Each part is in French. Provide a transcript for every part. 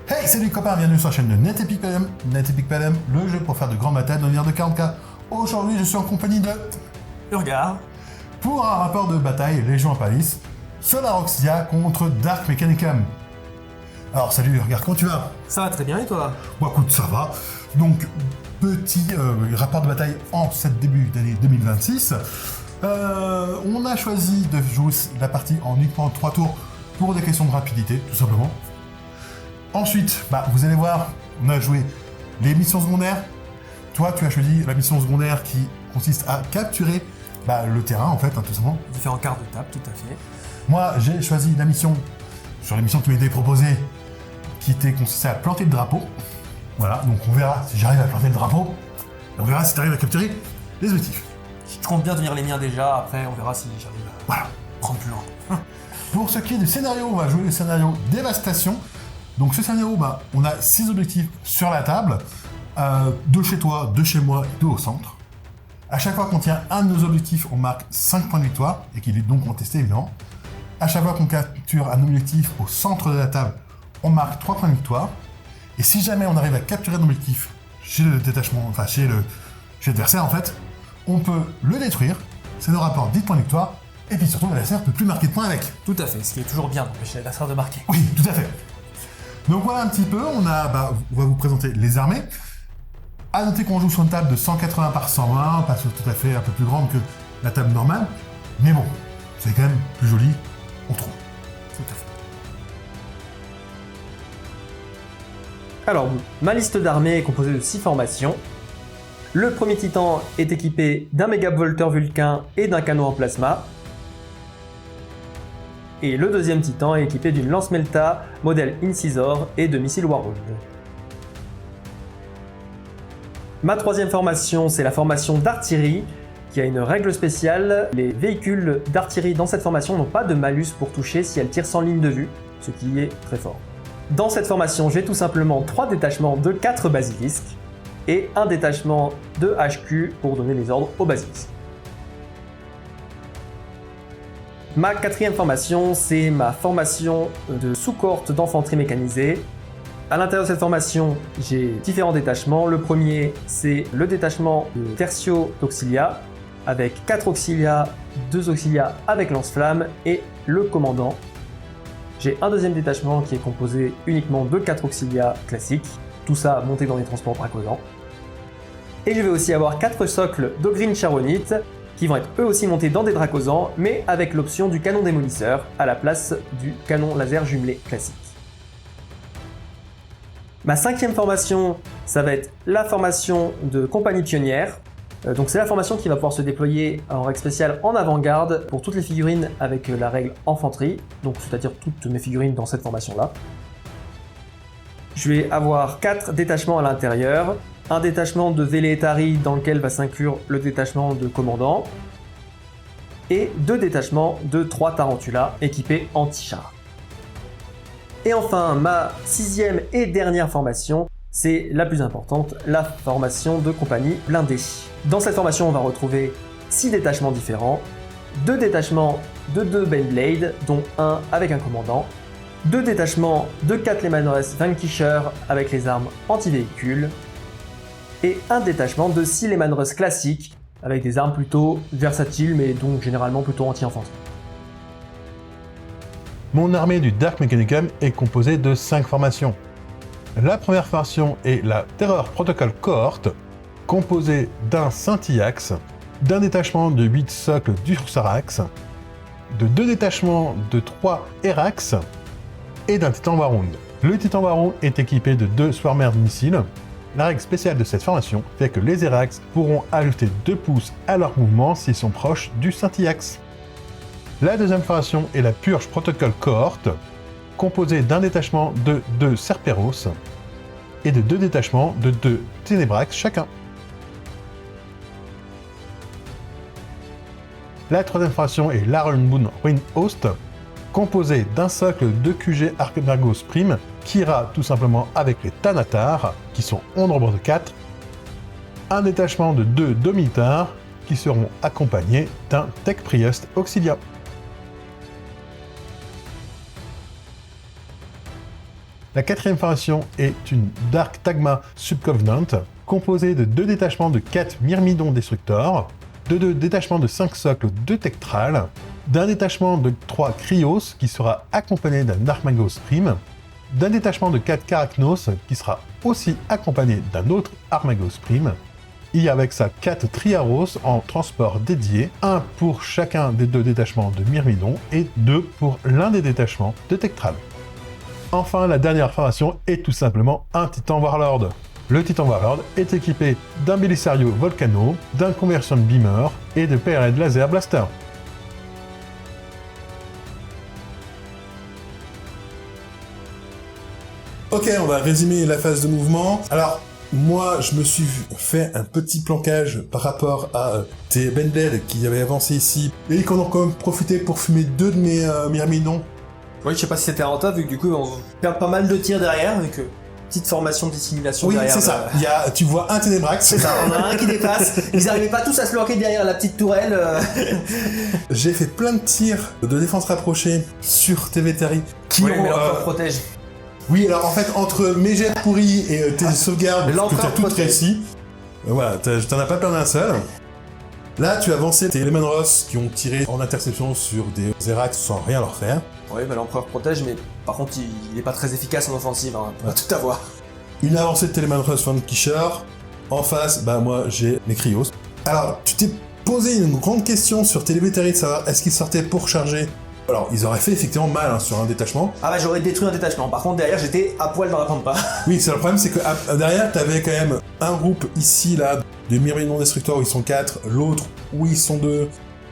Hey, salut copains, bienvenue sur la chaîne de NetEpicPLM. NetEpicPLM, le jeu pour faire de grandes batailles dans l'univers de 40K. Aujourd'hui, je suis en compagnie de Urgar. pour un rapport de bataille Légion Impalis, Solar Auxilia contre Dark Mechanicum. Alors salut, regarde, comment tu vas? Ça va très bien et toi? Bon écoute, ça va. Donc, petit rapport de bataille en cette début d'année 2026. On a choisi de jouer la partie en uniquement 3 tours pour des questions de rapidité, tout simplement. Ensuite, vous allez voir, on a joué les missions secondaires. Toi, tu as choisi la mission secondaire qui consiste à capturer le terrain, en fait, tout simplement. Différents quarts de table, tout à fait. Moi, j'ai choisi la mission, sur les missions qui m'étaient proposées, qui consistait à planter le drapeau. Voilà, donc on verra si j'arrive à planter le drapeau. Et on verra si tu arrives à capturer les objectifs. Je compte bien tenir les miens déjà, après on verra si j'arrive à Voilà. prendre plus loin. Pour ce qui est du scénario, on va jouer le scénario Dévastation. Donc ce scénario, on a 6 objectifs sur la table, 2 chez toi, 2 chez moi et 2 au centre. À chaque fois qu'on tient un de nos objectifs, on marque 5 points de victoire, et qu'il est donc contesté évidemment. À chaque fois qu'on capture un objectif au centre de la table, on marque 3 points de victoire. Et si jamais on arrive à capturer un objectif chez le détachement, enfin chez l'adversaire en fait, on peut le détruire, ça nous rapporte 10 points de victoire, et puis surtout l'adversaire ne peut plus marquer de points avec. Tout à fait, ce qui est toujours bien d'empêcher l'adversaire de marquer. Oui, tout à fait. Donc voilà un petit peu, on va vous présenter les armées. À noter qu'on joue sur une table de 180 par 120, pas tout à fait un peu plus grande que la table normale, mais bon, c'est quand même plus joli, on trouve. Tout à fait. Alors, ma liste d'armées est composée de 6 formations. Le premier titan est équipé d'un mégavolteur Vulcain et d'un canon en plasma. Et le deuxième titan est équipé d'une lance Melta, modèle Incisor et de missiles Warhawk. Ma troisième formation, c'est la formation d'artillerie, qui a une règle spéciale. Les véhicules d'artillerie dans cette formation n'ont pas de malus pour toucher si elles tirent sans ligne de vue, ce qui est très fort. Dans cette formation, j'ai tout simplement 3 détachements de 4 basilisques et un détachement de HQ pour donner les ordres aux basilisques. Ma quatrième formation, c'est ma formation de sous-cohorte d'infanterie mécanisée. À l'intérieur de cette formation, j'ai différents détachements. Le premier, c'est le détachement de Tertio d'Auxilia, avec 4 Auxilia, 2 Auxilia avec lance-flamme et le commandant. J'ai un deuxième détachement qui est composé uniquement de 4 Auxilia classiques, tout ça monté dans des transports bracosants. Et je vais aussi avoir 4 socles d'Ogryn Charonite, qui vont être eux aussi montés dans des dracosans, mais avec l'option du canon démolisseur à la place du canon laser jumelé classique. Ma cinquième formation, ça va être la formation de compagnie pionnière. Donc c'est la formation qui va pouvoir se déployer en règle spéciale en avant-garde pour toutes les figurines avec la règle infanterie, donc c'est-à-dire toutes mes figurines dans cette formation-là. Je vais avoir 4 détachements à l'intérieur, un détachement de Veleitari dans lequel va s'inclure le détachement de commandant, et 2 détachements de 3 Tarantulas équipés anti-char. Et enfin, ma 6e et dernière formation, c'est la plus importante, la formation de compagnie blindée. Dans cette formation, on va retrouver 6 détachements différents, 2 détachements de 2 Beyblade, dont un avec un commandant, 2 détachements de 4 Lehman-Russ Vanquisher avec les armes anti-véhicules, et un détachement de 6 Lehman-Russ classiques avec des armes plutôt versatiles mais donc généralement plutôt anti-infanterie. Mon armée du Dark Mechanicum est composée de 5 formations. La première formation est la Terror Protocol Cohort, composée d'un Scintillax, d'un détachement de 8 socles d'Ursarax, de 2 détachements de 3 Erax et d'un Titan Warhound. Le Titan Warhound est équipé de 2 Swarmers de missiles. La règle spéciale de cette formation fait que les Erax pourront ajouter 2 pouces à leur mouvement s'ils sont proches du Scintillax. La deuxième formation est la Purge Protocol Cohort, composée d'un détachement de 2 Cerperos et de 2 détachements de 2 Ténébrax chacun. La troisième formation est l'Iron Moon Ruin Host, composée d'un socle de QG Archimagos Prime qui ira tout simplement avec les Thanatar, qui sont en nombre de 4, un détachement de 2 Dominatars qui seront accompagnés d'un Tech Priest Auxilia. La quatrième formation est une Dark Tagma Subcovenant, composée de 2 détachements de 4 Myrmidons Destructors, de 2 détachements de 5 socles de Tectral, d'un détachement de 3 Cryos qui sera accompagné d'un Armagos Prime, d'un détachement de 4 Karachnos qui sera aussi accompagné d'un autre Armagos Prime. Il y a avec ça 4 Triaros en transport dédié, 1 pour chacun des 2 détachements de Myrmidon et 2 pour l'un des détachements de Tectral. Enfin, la dernière formation est tout simplement un Titan Warlord. Le Titan Warlord est équipé d'un Belisario Volcano, d'un Conversion Beamer et de PRD Laser Blaster. Ok, on va résumer la phase de mouvement. Alors, moi, je me suis fait un petit planquage par rapport à tes Bendel qui avaient avancé ici et qui en ont quand même profité pour fumer 2 de mes Myrmidons. Oui, je sais pas si c'était rentable, vu que du coup, on perd pas mal de tirs derrière, vu que petite formation de dissimulation Oui, derrière. c'est ça. Il y a, tu vois un Ténébrax. C'est ça, on a un qui dépasse. Ils arrivaient pas tous à se planquer derrière la petite tourelle. J'ai fait plein de tirs de défense rapprochée sur tes Vétari qui Oui, ont... mais l'empereur protège. Oui, alors en fait, entre mes jets pourris et tes sauvegardes que l'empereur t'as toutes protège. réussi, voilà, t'en as pas plein d'un seul. Là, tu as avancé tes Leman Ross qui ont tiré en interception sur des Zerax sans rien leur faire. Oui, bah l'empereur protège, mais par contre, il est pas très efficace en offensive, hein, pour tout avoir. Une avancée de Teleman Ross Van Kisher. En face, bah moi, j'ai les Cryos. Alors, tu t'es posé une grande question sur tes Vétari de savoir est-ce qu'ils sortaient pour charger. Alors, ils auraient fait effectivement mal hein, sur un détachement. Ah bah j'aurais détruit un détachement, par contre derrière j'étais à poil dans la pampa. Oui, c'est le problème, c'est que derrière, t'avais quand même un groupe ici, là, de Myrmidon Destructors où ils sont 4, l'autre où ils sont 2,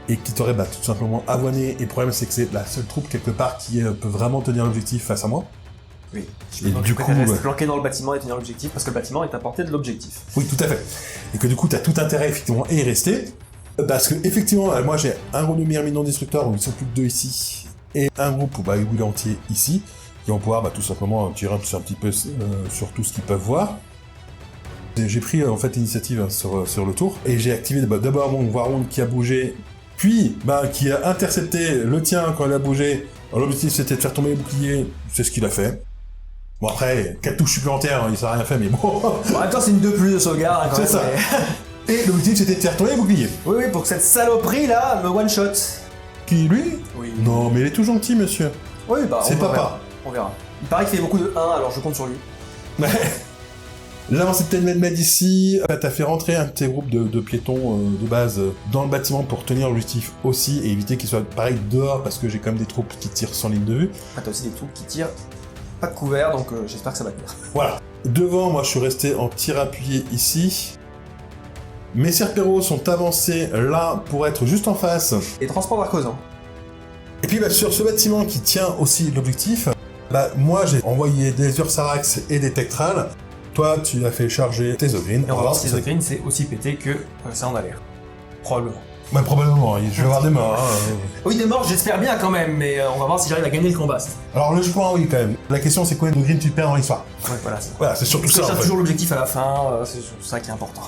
et qui t'aurait bah, tout simplement avoiné. Et le problème, c'est que c'est la seule troupe quelque part qui peut vraiment tenir l'objectif face à moi. Oui, Et du coup, rester planqué dans le bâtiment et tenir l'objectif, parce que le bâtiment est à portée de l'objectif. Oui, tout à fait. Et que du coup, t'as tout intérêt effectivement à y rester. Parce que effectivement, moi j'ai un groupe de Myrmidon Destructors où ils sont plus de 2 ici, et un groupe où il est entier ici, qui vont pouvoir tout simplement tirer un petit peu sur tout ce qu'ils peuvent voir. J'ai pris en fait l'initiative sur le tour, et j'ai activé d'abord mon Warhound qui a bougé, puis qui a intercepté le tien quand il a bougé. L'objectif c'était de faire tomber les boucliers, c'est ce qu'il a fait. Bon après, 4 touches supplémentaires, il s'est rien fait, mais bon... Bon, en même temps c'est une 2+ de sauvegarde, hein, quand C'est même. ça. Et l'objectif c'était de faire tomber les boucliers. Oui, oui, pour que cette saloperie là me one-shot. Qui, lui? Oui. Non, mais il est tout gentil, monsieur. Oui, bah C'est on papa. verra. On verra. Il paraît qu'il fait beaucoup de 1, alors je compte sur lui. L'avancée de Telmed ici, t'as fait rentrer un de tes groupes de piétons de base dans le bâtiment pour tenir l'objectif aussi et éviter qu'il soit pareil dehors parce que j'ai quand même des troupes qui tirent sans ligne de vue. Ah, t'as aussi des troupes qui tirent pas de couvert, donc j'espère que ça va tenir. Voilà. Devant, moi je suis resté en tir appuyé ici. Mes Serperos sont avancés là pour être juste en face. Et transport d'Arcosan. Et puis sur ce bâtiment qui tient aussi l'objectif, moi j'ai envoyé des Ursarax et des Tectral. Toi tu as fait charger tes Ogryn. Et on va voir si Zogreen c'est aussi pété que ça en a l'air. Probablement. Bah probablement, je vais avoir des morts. Hein. Oui, des morts, j'espère bien quand même, mais on va voir si j'arrive à gagner le combat. Alors logiquement oui quand même. La question c'est combien de Ogryn tu perds dans l'histoire. Ouais, voilà. Voilà, c'est surtout ça. C'est En fait. toujours l'objectif à la fin, c'est surtout ça qui est important.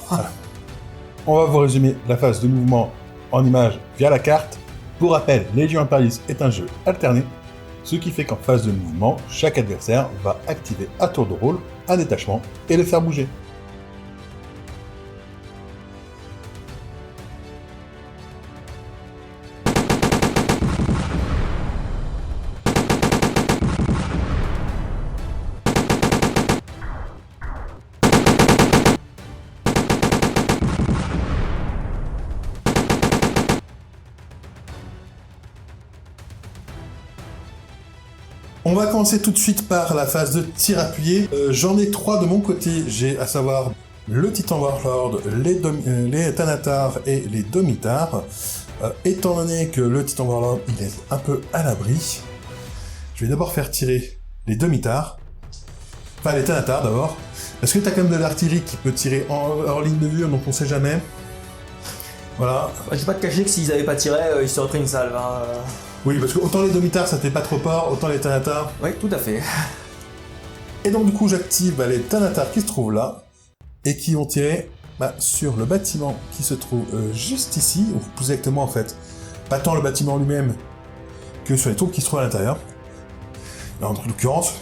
On va vous résumer la phase de mouvement en images via la carte. Pour rappel, Légion Imperialis est un jeu alterné, ce qui fait qu'en phase de mouvement, chaque adversaire va activer à tour de rôle un détachement et le faire bouger. On va commencer tout de suite par la phase de tir appuyé. J'en ai 3 de mon côté, j'ai à savoir le Titan Warlord, les Thanatar et les Domitar. Étant donné que le Titan Warlord il est un peu à l'abri, je vais d'abord faire tirer les Domitar. Enfin les Thanatar d'abord. Parce que t'as quand même de l'artillerie qui peut tirer hors ligne de vue, donc on sait jamais. Voilà. Je vais pas te cacher que s'ils avaient pas tiré, ils seraient pris une salve. Hein. Oui, parce que autant les Domitar ça fait pas trop peur, autant les Thanatar. Oui, tout à fait. Et donc du coup j'active les Thanatar qui se trouvent là, et qui vont tirer sur le bâtiment qui se trouve juste ici, ou plus exactement en fait, pas tant le bâtiment lui-même que sur les troupes qui se trouvent à l'intérieur. En l'occurrence,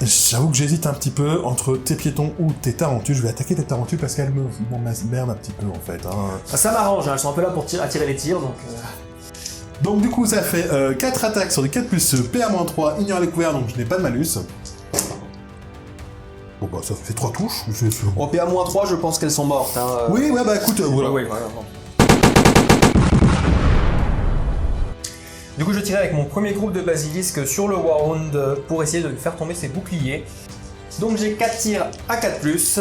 J'avoue que j'hésite un petit peu entre tes piétons ou tes tarentules. Je vais attaquer tes tarentules parce qu'elles m'emmerdent un petit peu en fait. Hein. Ça m'arrange, hein, elles sont un peu là pour attirer les tirs, donc... Donc du coup ça fait 4 attaques sur des 4+, PA-3, ignore les couverts, donc je n'ai pas de malus. Bon bah ça fait 3 touches. En PA-3, je pense qu'elles sont mortes. Hein. Oui, ouais, bah écoute, voilà. Oui, voilà. Du coup, je tirais avec mon premier groupe de basilisques sur le Warhound pour essayer de lui faire tomber ses boucliers. Donc j'ai 4 tirs à 4+.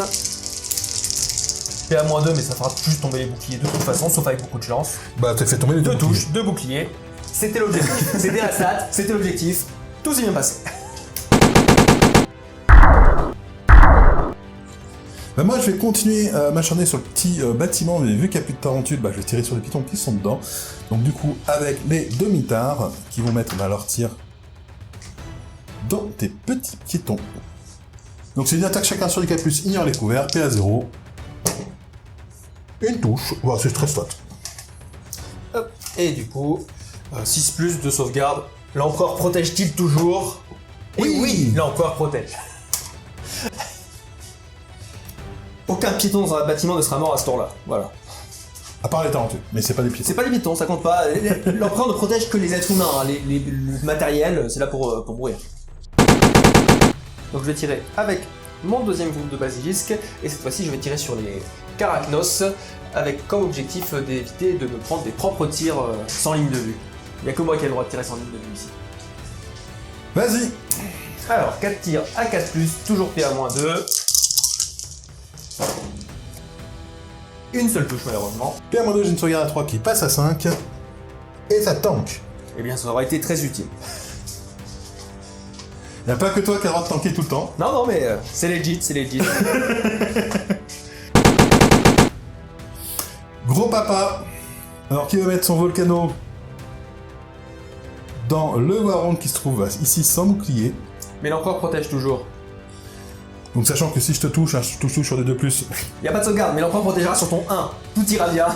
PA-2, mais ça fera plus tomber les boucliers de toute façon, sauf avec beaucoup de chance. Bah t'as fait tomber les 2 deux touches, 2 boucliers. C'était l'objectif. C'était la stat, c'était l'objectif. Tout s'est bien passé. Bah moi je vais continuer à m'acharner sur le petit bâtiment, mais vu qu'il n'y a plus de tarentules, bah je vais tirer sur les pitons qui sont dedans. Donc du coup avec les demi-tards qui vont mettre leur tir dans tes petits piétons. Donc c'est une attaque chacun sur les 4+, ignore les couverts, PA0. Une touche, voilà, c'est très stat. Hop. Et du coup, 6+ de sauvegarde. L'empereur protège-t-il toujours? Oui. Et oui, l'empereur protège. Aucun piéton dans un bâtiment ne sera mort à ce tour-là. Voilà. À part les tarentules, mais c'est pas des piétons. C'est pas les piétons, ça compte pas. L'empereur ne protège que les êtres humains. Hein. Le matériel, c'est là pour mourir. Donc je vais tirer avec mon deuxième groupe de basilisques. Et cette fois-ci, je vais tirer sur les Carachnos. Avec comme objectif d'éviter de me prendre des propres tirs sans ligne de vue. Il n'y a que moi qui ai le droit de tirer sans ligne de vue ici. Vas-y. Alors, 4 tirs à 4+, toujours PA-2. Une seule touche malheureusement. PA-2, j'ai une sauvegarde à 3 qui passe à 5. Et ça tank. Eh bien, ça aurait été très utile. Y a pas que toi qui as le droit de tanker tout le temps. Non, non, mais c'est legit, c'est legit. Gros papa. Alors qui va mettre son volcano dans le Warhound qui se trouve ici sans bouclier. Mais l'empereur protège toujours. Donc sachant que si je te touche, hein, je touche sur des 2+. Y a pas de sauvegarde, mais l'empereur protégera sur ton 1. Tout ira bien.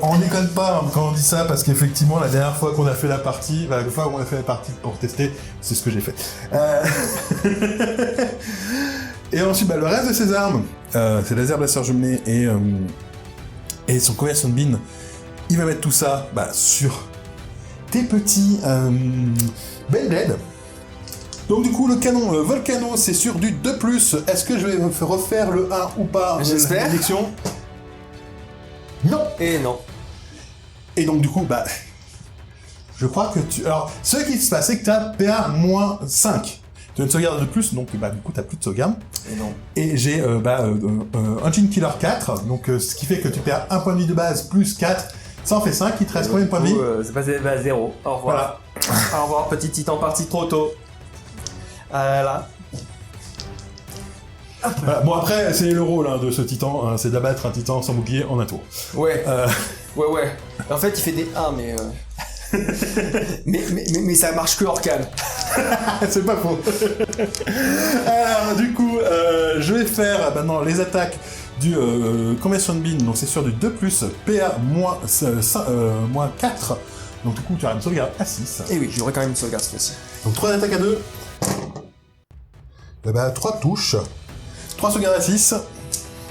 On déconne pas hein, quand on dit ça parce qu'effectivement la dernière fois qu'on a fait la partie, la fois où on a fait la partie pour tester, c'est ce que j'ai fait. Et ensuite le reste de ses armes, c'est laser blaster jumelé et son conversion de bin. Il va mettre tout ça sur tes petits Beyblade. Donc du coup le canon Volcano c'est sur du 2+. Est-ce que je vais refaire le 1 ou pas? J'espère. Non. Et non. Et donc du coup, je crois que tu... Alors, ce qui se passe, c'est que tu as PA-5. Tu as une sauvegarde de plus, donc du coup, tu n'as plus de sauvegarde. Et non. Et j'ai Engine Killer 4, donc ce qui fait que tu perds un point de vie de base plus 4. Ça en fait 5, il te reste combien de points de vie? C'est passé à 0. Au revoir. Voilà. Au revoir, petit titan parti trop tôt. Voilà. Voilà. Bon après, c'est le rôle de ce titan, hein, c'est d'abattre un titan sans bouclier en un tour. Ouais. Ouais. En fait, il fait des 1, mais... mais ça marche que Orcane. C'est pas faux. Alors du coup, je vais faire maintenant les attaques du Conversion Bin, donc c'est sur du 2+, PA-4. Donc du coup, tu auras une sauvegarde à 6. Et oui, j'aurai quand même une sauvegarde cette fois-ci. Donc 3 attaques à 2. 3 touches. 3 sauvegardes à 6.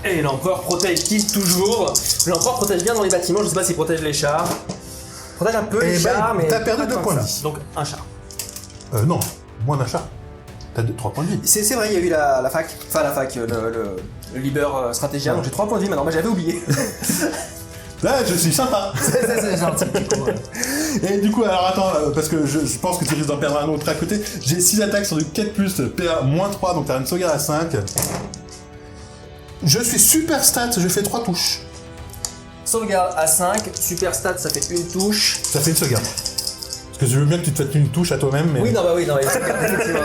Et l'empereur protège-t-il toujours? L'empereur protège bien dans les bâtiments, je sais pas s'il protège les chars. Il protège un peu les chars, mais... T'as perdu pas 2 tant points que de ça. vie. Donc un char. Non, moins d'un char. T'as 3 points de vie. C'est vrai, il y a eu la fac. Enfin la fac, le Liber Stratégia, donc j'ai 3 points de vie maintenant, mais j'avais oublié. Là, je suis sympa. C'est gentil, du coup. Et du coup, alors attends, parce que je pense que tu risques d'en perdre un autre à côté. J'ai 6 attaques sur du 4+, PA-3, donc t'as une sauvegarde à 5. Je suis super stat, je fais 3 touches. Sauvegarde à 5, super stat, ça fait une touche. Ça fait une sauvegarde. Parce que je veux bien que tu te fasses une touche à toi-même, mais... Oui, non, effectivement.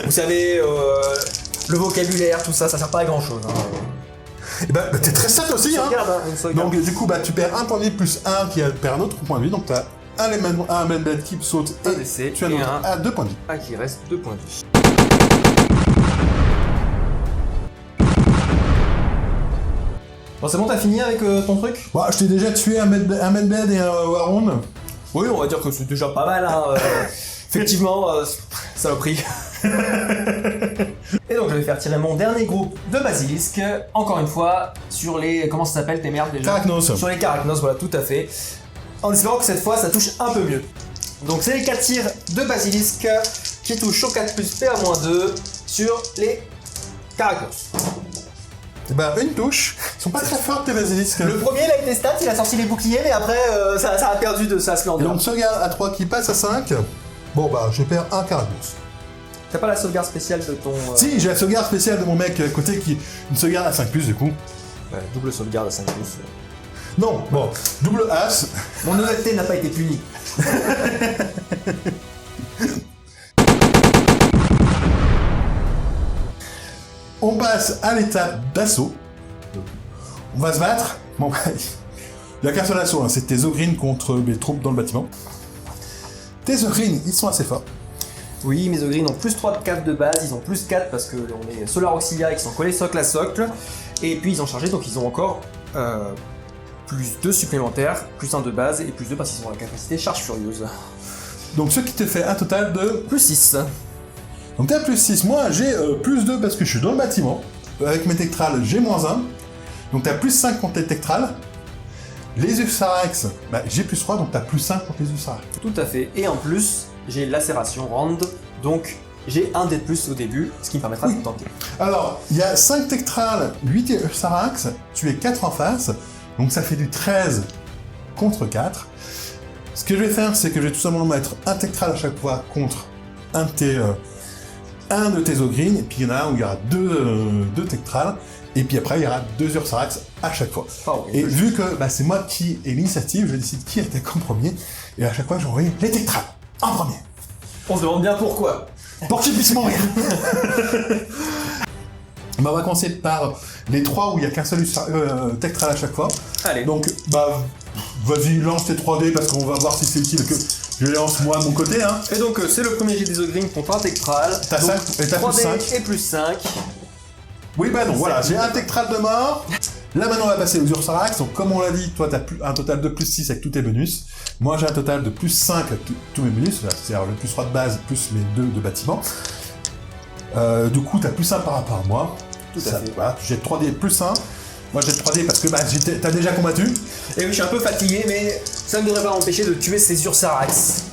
Vous savez, le vocabulaire, tout ça, ça sert pas à grand chose. Hein. Et t'es très stat aussi, hein. Une sauvegarde. Donc du coup, tu perds un point de vie plus 1 qui perd un autre point de vie, donc t'as un Beyblade qui saute Un et décès, tu as et un autre un. à 2 points de vie. Ah, qui reste 2 points de vie. Bon, c'est bon, t'as fini avec ton truc? Bah, je t'ai déjà tué un Beyblade et un Warhound. Oui, on va dire que c'est déjà pas mal, hein. Effectivement, saloperie. Et donc je vais faire tirer mon dernier groupe de basilisques, encore une fois, sur les... Comment ça s'appelle tes merdes déjà? Carachnos. Sur les carachnos, voilà, tout à fait. En espérant que cette fois, ça touche un peu mieux. Donc c'est les 4 tirs de basilisques qui touchent sur 4 plus PA-2 sur les carachnos. Et bah, une touche. Ils sont pas très forts, tes basilisques. Le premier, il a été stat, il a sorti les boucliers, mais après, ça a perdu de sa Et splendeur. donc, sauvegarde à 3 qui passe à 5. Bon, bah, je perds un Carachnos. T'as pas la sauvegarde spéciale de ton... Si, j'ai la sauvegarde spéciale de mon mec à côté qui. Une sauvegarde à 5 du coup. Ouais, double sauvegarde à 5 plus. Non, bon, double as. Mon honnêteté n'a pas été punie. On passe à l'étape d'assaut. On va se battre. Bon, bah, il n'y a qu'un seul assaut, hein, c'est tes ogrines contre les troupes dans le bâtiment. Tes ogrines, ils sont assez forts. Oui, mes ogrines ont plus 3 de 4 de base, ils ont plus 4 parce que on est Solar Auxilia qui sont collés socle à socle. Et puis ils ont chargé, donc ils ont encore plus 2 supplémentaires, plus 1 de base et plus 2 parce qu'ils ont la capacité charge furieuse. Donc, ce qui te fait un total de. Plus 6. Donc, t'as plus 6. Moi, j'ai plus 2 parce que je suis dans le bâtiment. Avec mes tectrales, j'ai moins 1. Donc, t'as plus 5 contre les tectrales. Les Ursarax, bah, j'ai plus 3, donc t'as plus 5 contre les Ursarax. Tout à fait. Et en plus, j'ai lacération rand, donc j'ai un dé de plus au début, ce qui me permettra de tenter. Alors, il y a 5 tectrales, 8 Ursarax, tu es 4 en face, donc ça fait du 13 contre 4. Ce que je vais faire, c'est que je vais tout simplement mettre un tectral à chaque fois contre un de tes ogrines, et puis il y en a un où il y aura deux tectrales, et puis après il y aura 2 Ursarax à chaque fois. Oh, Et vu que bah, c'est moi qui ai l'initiative, je décide qui attaque en premier, et à chaque fois je vais envoyer les tectrales en premier. on se demande bien pourquoi. Pour qu'ils puissent mourir. Bah, on va commencer par les 3 où il n'y a qu'un seul tectral à chaque fois. Allez. Donc, bah, vas-y, lance tes 3D parce qu'on va voir si c'est utile que je les lance moi de mon côté. Hein. Et donc c'est le premier jet des ogrines contre un tectral. T'as Donc, 5 et t'as plus 3D 5. et plus 5. Oui, bah non, voilà, j'ai un tectral de mort. Là maintenant on va passer aux Ursarax. Donc comme on l'a dit, toi t'as un total de plus 6 avec tous tes bonus. Moi j'ai un total de plus 5 avec tous mes bonus, c'est-à-dire le plus 3 de base plus mes 2 de bâtiment. Du coup t'as plus 1 par rapport à moi. Tout à fait. Voilà, j'ai 3D plus 1. Moi j'ai 3D parce que bah, t'as déjà combattu. Et oui, je suis un peu fatigué, mais ça ne devrait pas m'empêcher de tuer ces Ursarax.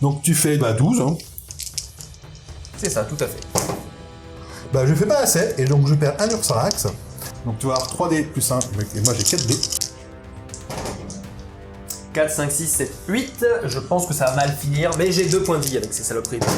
Donc tu fais bah, 12. Hein. C'est ça, tout à fait. Bah je fais pas assez et donc je perds un Ursarax. Donc tu vas avoir 3D plus 1 et moi j'ai 4D. 4, 5, 6, 7, 8. Je pense que ça va mal finir, mais j'ai 2 points de vie avec ces saloperies. Donc,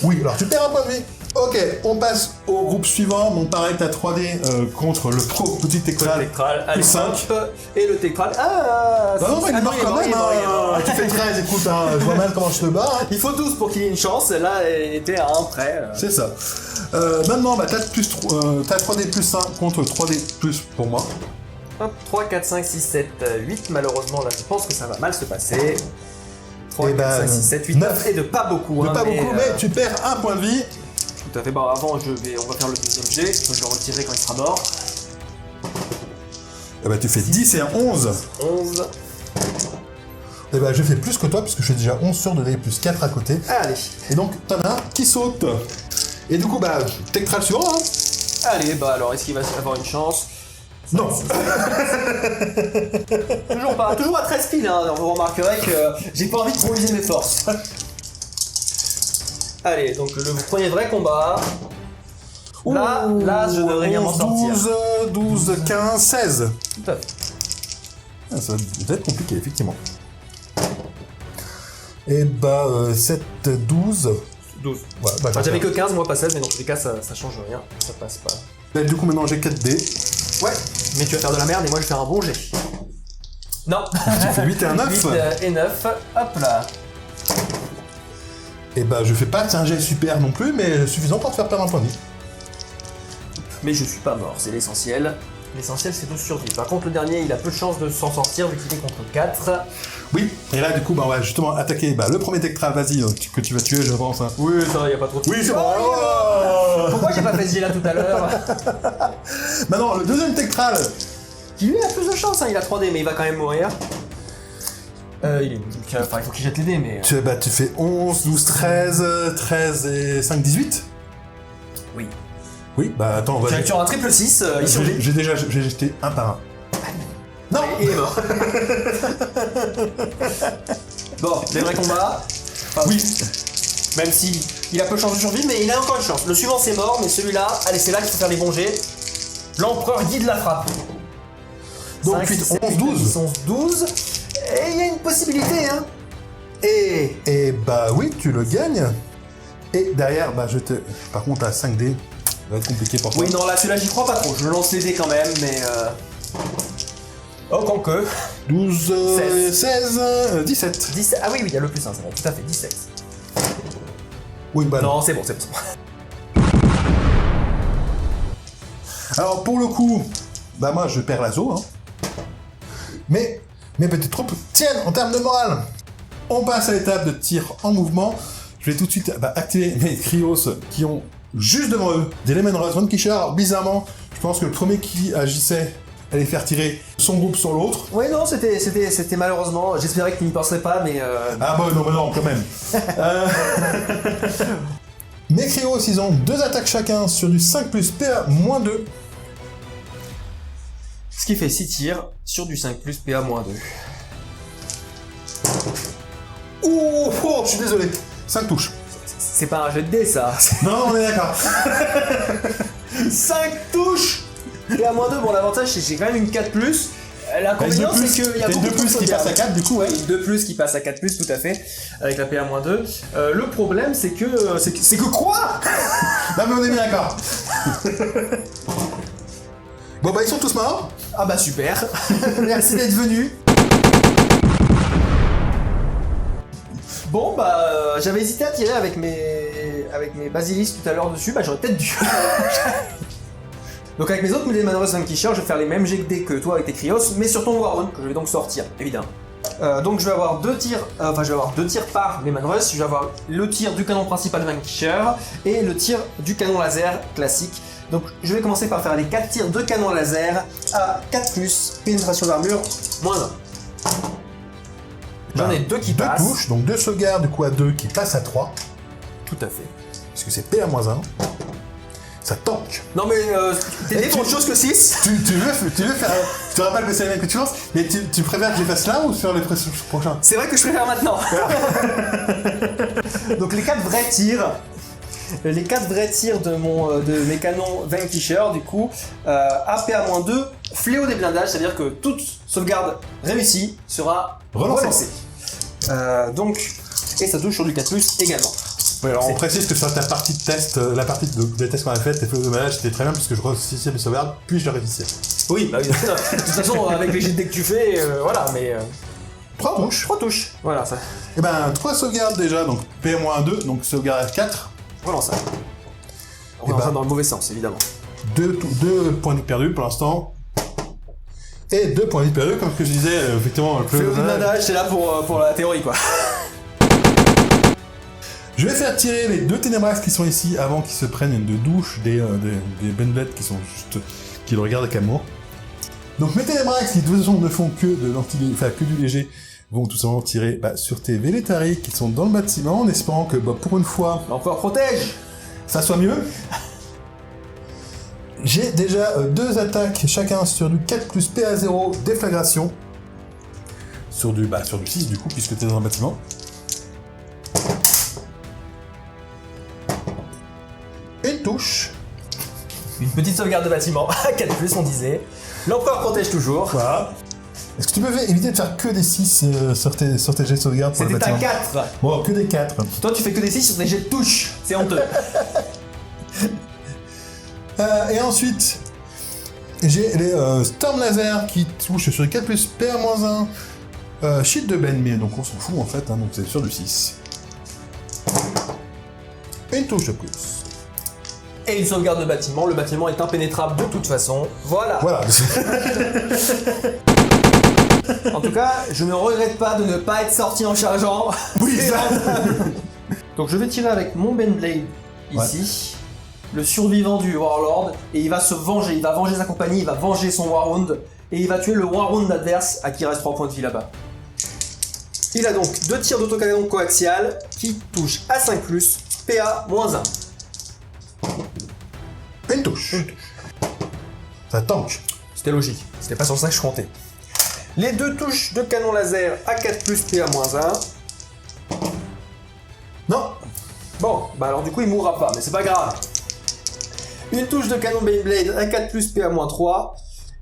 Oui, alors tu perds un point de vie. Ok, on passe au groupe suivant. Bon pareil, t'as 3D contre le petit le tectral. tectral, allez, Plus 5. 5. Et le tectral. Ah Bah non, mais il est mort quand même. mort. Tu fais 13, écoute, hein, je vois mal comment je te bats. Hein. Il faut 12 pour qu'il ait une chance. Là, elle était à 1 près. C'est ça. Maintenant, bah, t'as 3D plus 1 contre 3D plus pour moi. Hop, 3, 4, 5, 6, 7, 8. Malheureusement, là, je pense que ça va mal se passer. 3, Et 4, bah, 5, 6, 7, 8, 9. 9. Et de pas beaucoup. De hein, pas beaucoup, mais tu perds un point de vie. Tout à fait. Bon, avant, on va faire le deuxième jet. Je vais le retirer quand il sera mort. Et bah, tu fais 10 et un 11. 11. Et bah, je fais plus que toi, parce que je fais déjà 11 sur 2D plus 4 à côté. Allez. Et donc, t'en as un qui saute. Et du coup, bah, tectral suivant, hein. Allez, bah alors, est-ce qu'il va avoir une chance? Non. Toujours pas. Toujours à 13 piles, hein. Vous remarquerez que j'ai pas envie de trop user mes forces. Allez, donc le premier vrai combat. Là, je devrais bien m'en sortir. 12, 15, 16. Tout à fait. Ah, ça va être compliqué, effectivement. Et bah, 7, 12. 12. Ouais, bah, J'avais que 15, moi pas 16, mais dans tous les cas, ça change rien. Ça passe pas. Là, du coup, maintenant, j'ai 4D. Ouais, mais tu vas faire de la merde et moi je vais faire un bon jet. Non. Tu fais 8 et un 9. 8 et 9. Hop là. Et bah, je fais pas un jet super non plus, mais suffisant pour te faire perdre un point de vie. Mais je suis pas mort, c'est l'essentiel. L'essentiel, c'est 12 sur 10. Par contre, le dernier, il a peu de chance de s'en sortir vu qu'il est contre 4. Oui, et là, du coup, bah, on va justement attaquer bah, le premier tectral, vas-y, que tu vas tuer, je pense. Hein. Oui, ça, y a pas trop de... Oui, c'est bon. Pourquoi j'ai pas fait ce jet là tout à l'heure? Maintenant, le deuxième tectral. Qui lui a plus de chance, hein, il a 3D, mais il va quand même mourir. Il faut qu'il jette les dés, mais... Tu fais 11, 12, 13, 13 et 5, 18. Oui. Oui, bah attends, on va... Tu auras un triple 6, il survit. J'ai jeté un par un. Non. Il est mort. Bon, les vrais combats. Enfin, Oui. Même si il a peu de chance de survivre, mais il a encore une chance. Le suivant c'est mort, mais celui-là, allez, c'est là qu'il faut faire les bons jets. L'empereur guide la frappe. Donc 5, 8, 6, 7, 11, 12. 11, 12. Et il y a une possibilité, hein. Et bah oui, tu le gagnes. Et derrière, par contre, la 5D, ça va être compliqué pour toi. Oui, non, là, celui-là, j'y crois pas trop. Je lance les dés quand même, mais... Oh, quand que... 12, 16, 17. 17... Ah oui, il y a le plus 1, c'est vrai, tout à fait, 17. Oui, bah non. Non, c'est bon, c'est bon. Alors pour le coup, bah moi je perds l'assaut, hein. Mais mes petites troupes tiennent en termes de morale. On passe à l'étape de tir en mouvement. Je vais tout de suite activer mes Cryos qui ont juste devant eux des Lehman Russ Von Kischer. Alors, bizarrement, je pense que le premier qui agissait allait faire tirer son groupe sur l'autre. Oui, non, c'était malheureusement. J'espérais que tu n'y penserais pas, mais... Ah bah non, quand même. Mes Cryos, ils ont 2 attaques chacun sur du 5 plus PA-2. Ce qui fait 6 tirs sur du 5 plus PA-2. Ouh, je suis désolé. 5 touches. C'est pas un jet de dés, ça. Non, on est d'accord. 5 touches. PA-2, bon, l'avantage, c'est que j'ai quand même une 4 plus. L'inconvénient, c'est qu'il y a beaucoup de plus qui passe à 4, du coup, ouais. 2 plus qui passe à 4 plus, tout à fait, avec la PA-2. Le problème, c'est que... C'est que quoi? Non, mais on est bien d'accord. Bon, bah, ils sont tous morts. Ah bah super. Merci d'être venu. Bon bah j'avais hésité à tirer avec mes basilisques tout à l'heure dessus, bah j'aurais peut-être dû. Donc avec mes autres Lehman Russ Von Kischer, je vais faire les mêmes jets que toi avec tes Cryos, mais sur ton Warrun, que je vais donc sortir, évidemment. Donc je vais avoir 2 tirs, par Lehman Russ, je vais avoir le tir du canon principal Von Kischer et le tir du canon laser classique. Donc je vais commencer par faire les 4 tirs de canon laser à 4+, pénétration d'armure, -1. J'en ai 2 qui passent. 2 touches, donc 2 sauvegardes, du coup à 2 qui passent à 3. Tout à fait. Parce que c'est PA-1. Ça tank. Non mais t'es dit autre chose que 6. Tu veux faire... Je te rappelle que c'est la même que tu lances, mais tu préfères que je les fasse là ou sur les prochains? C'est vrai que je préfère maintenant. Donc les 4 vrais tirs. Les 4 vrais tirs de mes canons Von Kischer, du coup, APA-2, fléau des blindages, c'est-à-dire que toute sauvegarde réussie sera relancée. Et ça touche sur du 4+, également. Oui, alors on précise que sur ta partie de test, la partie de test qu'on a faite, les fléaux de blindages, c'était très bien parce que je réussissais mes sauvegardes, puis je les réussissais. Oui, bah oui, de toute façon, avec les jets de dés que tu fais, voilà, mais... 3 touches. 3 touches, voilà, ça. Et ben 3 sauvegardes déjà, donc PA-2, donc sauvegarde 4. Relance ça. On va dans le mauvais sens, évidemment. 2 points de vie perdus pour l'instant. Et 2 points de vie perdus, comme que je disais, effectivement, le fléau des blindages, c'est là pour la théorie, quoi. Je vais faire tirer les 2 Ténébrax qui sont ici avant qu'ils se prennent une douche des Benbled qui sont juste... qui le regardent avec amour. Donc mes Ténébrax qui de toute façon ne font que que du léger vont tout simplement tirer sur tes Vélétari qui sont dans le bâtiment en espérant que pour une fois... L'empereur protège. Ça soit mieux. J'ai déjà 2 attaques chacun sur du 4 plus PA0 déflagration. Sur du 6 du coup puisque t'es dans un bâtiment. Une touche. Une petite sauvegarde de bâtiment à 4+, on disait. L'empereur protège toujours. Voilà. Est-ce que tu peux éviter de faire que des 6 sur tes jets de sauvegarde pour le C'était bâtiment? à 4. Bon, que des 4. Toi, tu fais que des 6 sur tes jets de touche. C'est honteux. Et ensuite, j'ai les Storm Laser qui touchent sur 4 plus PA-1. Shield de Ben, mais donc on s'en fout en fait, donc c'est sur du 6. Une touche de plus. Et une sauvegarde de bâtiment. Le bâtiment est impénétrable de toute façon. Voilà. En tout cas, je ne regrette pas de ne pas être sorti en chargeant. Oui, ça. Donc je vais tirer avec mon Benblade ici. Le survivant du Warlord. Et il va se venger. Il va venger sa compagnie. Il va venger son Warhound. Et il va tuer le Warhound adverse à qui reste 3 points de vie là-bas. Il a donc 2 tirs d'autocanon coaxial qui touchent à 5+, PA -1. Une touche. Ça tank. C'était logique, c'était pas sur ça que je comptais. Les 2 touches de canon laser à 4+, PA -1. Non. Bon, bah alors du coup il mourra pas, mais c'est pas grave. Une touche de canon Beyblade à 4+, PA -3.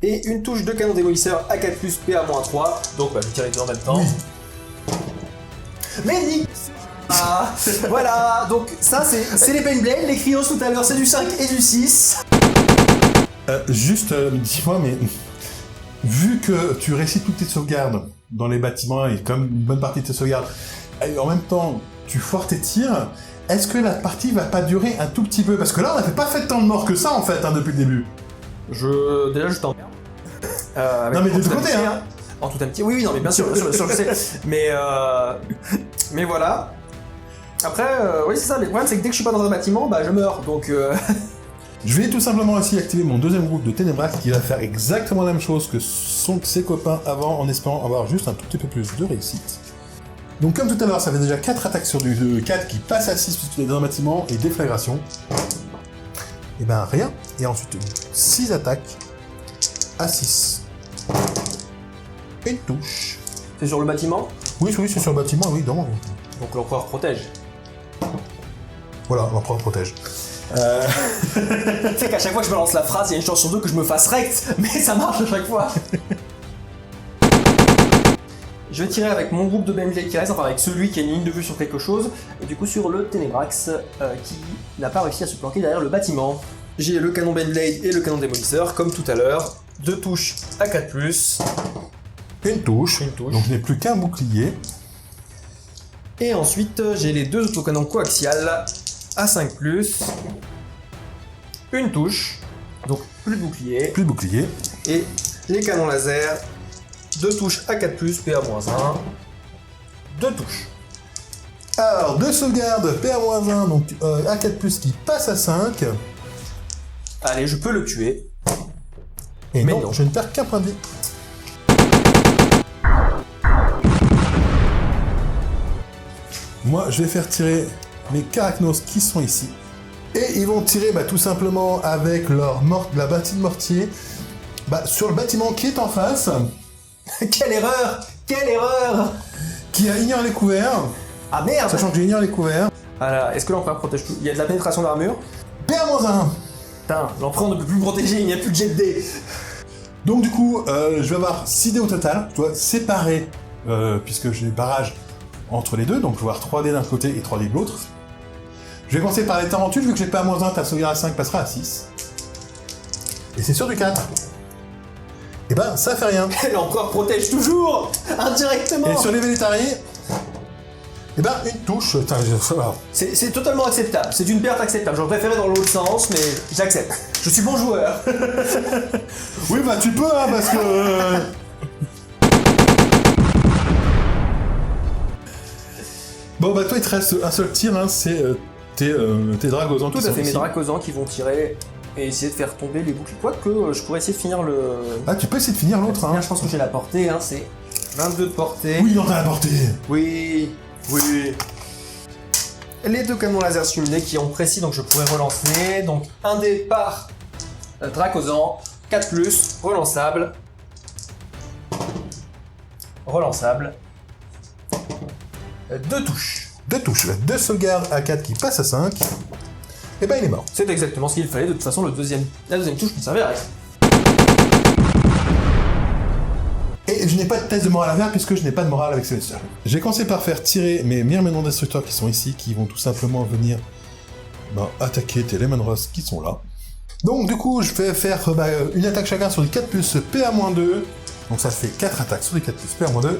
Et une touche de canon démolisseur à 4+, PA -3. Donc bah je tire les deux en même temps. Oui. Mais nique. Ah, voilà, donc ça c'est les Beyblade, les Cryos tout à l'heure c'est du 5 et du 6. Juste, dis-moi, mais vu que tu récites toutes tes sauvegardes dans les bâtiments et comme une bonne partie de tes sauvegardes, et en même temps tu foires tes tirs, est-ce que la partie va pas durer un tout petit peu? Parce que là on n'a pas fait tant de morts que ça en fait depuis le début. Déjà je t'en... Non mais de tout côté hein. En tout amitié, oui, non mais bien sûr, je sais. Mais voilà. Après, oui c'est ça, mais le problème c'est que dès que je suis pas dans un bâtiment, bah je meurs, donc... Je vais tout simplement aussi activer mon deuxième groupe de Ténébrax qui va faire exactement la même chose que ses copains avant en espérant avoir juste un tout petit peu plus de réussite. Donc comme tout à l'heure, ça fait déjà 4 attaques sur du 4 qui passe à 6 puisqu'il est dans un bâtiment et déflagration. Et ben rien. Et ensuite 6 attaques à 6. Une touche. C'est sur le bâtiment? Oui, c'est sur le bâtiment, oui, donc. Donc l'empereur protège. Voilà, l'empereur protège. Tu sais qu'à chaque fois que je me lance la phrase, il y a une chance sur 2 que je me fasse rect, mais ça marche à chaque fois. Je vais tirer avec mon groupe de Beyblade qui reste, enfin avec celui qui a une ligne de vue sur quelque chose, et du coup sur le Ténébrax qui n'a pas réussi à se planquer derrière le bâtiment. J'ai le canon Beyblade et le canon démolisseur, comme tout à l'heure. 2 touches à 4+. Une touche. Donc je n'ai plus qu'un bouclier. Et ensuite, j'ai les 2 autocanons coaxial à 5+. Une touche. Donc plus de bouclier. Plus de bouclier. Et les canons laser. 2 touches à 4+, PA-1. 2 touches. Alors, 2 sauvegardes, PA-1, donc A4+, qui passe à 5. Allez, je peux le tuer. Et Mais non, non. je ne perds qu'un point de vie. Moi, je vais faire tirer mes Karachnos qui sont ici. Et ils vont tirer tout simplement avec la bâtie de mortier sur le bâtiment qui est en face. Quelle erreur! Quelle erreur! Qui a ignoré les couverts. Ah merde! Sachant que j'ai ignoré les couverts. Voilà, est-ce que l'empereur protège tout? Il y a de la pénétration d'armure? PA-1. Putain, l'empereur ne peut plus me protéger, il n'y a plus de jet de dés. Donc du coup, je vais avoir 6 dés au total, tu vois, séparés, puisque j'ai barrage entre les deux, donc je vais avoir 3 dés d'un côté et 3 dés de l'autre. Je vais commencer par les 48, vu que j'ai pas à -1, ta sauvegarde à 5 passera à 6. Et c'est sur du 4. Et ben, ça fait rien. L'empereur protège toujours! Indirectement! Et sur les Vélétari, et ben, une touche. Putain, voilà. C'est totalement acceptable, c'est une perte acceptable. J'aurais préféré dans l'autre sens, mais j'accepte. Je suis bon joueur. Oui, tu peux, hein, parce que... Bon, toi, il te reste un seul tir, hein, c'est tes Dragosans Tout qui à sont fait, mes ici. Dracosans qui vont tirer et essayer de faire tomber les boucliers. Quoique, je pourrais essayer de finir le... Ah, tu peux essayer de finir l'autre, hein. Je pense que j'ai la portée, hein, c'est 22 de portée. Oui, on t'a la portée. Oui, oui. Les 2 canons laser simulés qui ont précis, donc je pourrais relancer. Donc un dé par Dracosan, 4+, relançable. Relançable. 2 touches. 2 touches, 2 sauvegardes à 4 qui passent à 5. Et ben il est mort. C'est exactement ce qu'il fallait, de toute façon la deuxième touche ne servait à rien. Et je n'ai pas de test de morale à faire puisque je n'ai pas de morale avec Sylvester. J'ai commencé par faire tirer mes Myrménon Destructeurs qui sont ici, qui vont tout simplement venir attaquer tes Lemon Ross qui sont là. Donc du coup je vais faire une attaque chacun sur du 4+, PA-2. Donc ça fait 4 attaques sur du 4+, PA-2.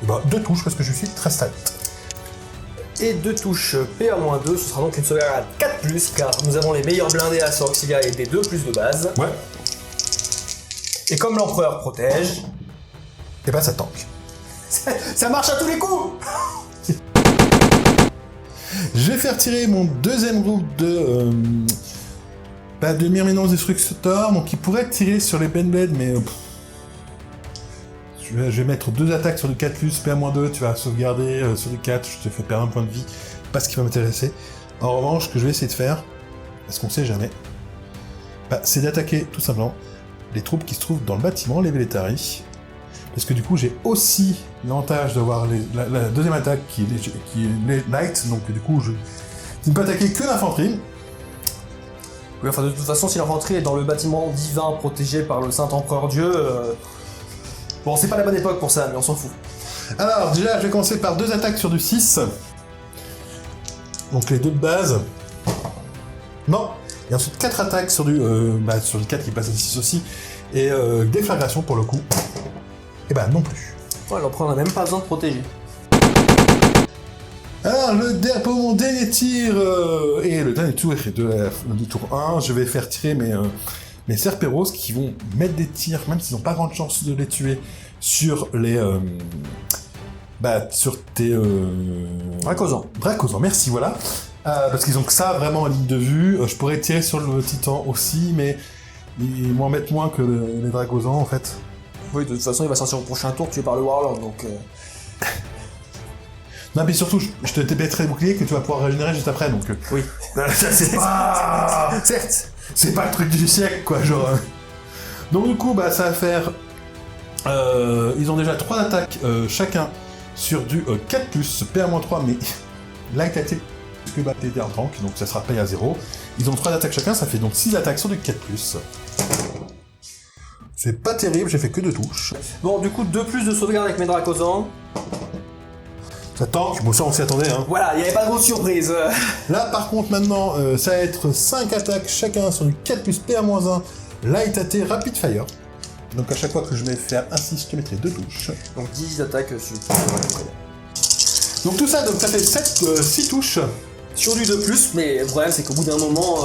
Et 2 touches parce que je suis très stat. Et 2 touches PA-2, ce sera donc une sauvegarde à 4+, car nous avons les meilleurs blindés à sort auxiliaire et des 2+ de base. Ouais. Et comme l'empereur protège... Et ça tank. Ça marche à tous les coups! Je vais faire tirer mon deuxième groupe de Myrménon Destructeurs, donc il pourrait tirer sur les Beyblade, mais... je vais mettre 2 attaques sur du 4+, PA-2, tu vas sauvegarder sur du 4, je te fais perdre un point de vie, pas ce qui va m'intéresser. En revanche, ce que je vais essayer de faire, parce qu'on sait jamais, c'est d'attaquer tout simplement les troupes qui se trouvent dans le bâtiment, les Velletari. Parce que du coup, j'ai aussi l'avantage d'avoir la deuxième attaque qui est light, donc du coup, je ne peux attaquer que l'infanterie. Oui, enfin de toute façon, si l'infanterie est dans le bâtiment divin protégé par le Saint-Empereur Dieu... Bon, c'est pas la bonne époque pour ça, mais on s'en fout. Alors, déjà, je vais commencer par 2 attaques sur du 6. Donc les 2 de base. Non. Et ensuite 4 attaques sur du 4 qui passe à 6 aussi. Et déflagration pour le coup. Et non plus. Ouais, l'empereur n'a même pas besoin de protéger. Alors, pour mon dernier tir, et le dernier tour du tour 1, je vais faire tirer mes Cerperos qui vont mettre des tirs, même s'ils n'ont pas grande chance de les tuer, sur les... sur tes... Dracosans, merci, voilà. Parce qu'ils ont que ça vraiment en ligne de vue. Je pourrais tirer sur le Titan aussi, mais ils m'en mettent moins que les Dracosans, en fait. Oui, de toute façon, il va sortir au prochain tour tué par le Warlord, donc... Non, mais surtout, je te mettrai le bouclier que tu vas pouvoir régénérer juste après, donc... Oui. Ça, c'est pas... Certes. C'est pas le truc du siècle, quoi, genre... Donc du coup, ça va faire... ils ont déjà 3 attaques chacun sur du 4+, PA-3, mais light attack, parce que t'es en tank, donc ça sera payé à 0. Ils ont 3 attaques chacun, ça fait donc 6 attaques sur du 4+. C'est pas terrible, j'ai fait que 2 touches. Bon, du coup, 2+ de sauvegarde avec mes Dracosans. Ça tank, bon ça on s'y attendait, hein. Voilà, il n'y avait pas de grosse surprise. Là par contre maintenant, ça va être 5 attaques chacun sur du 4+, PA-1, light AT, rapid fire. Donc à chaque fois que je vais faire ainsi, je te mettrai 2 touches. Donc 10 attaques sur... Donc tout ça, donc ça fait 6 touches. Sur du 2+, mais le problème c'est qu'au bout d'un moment,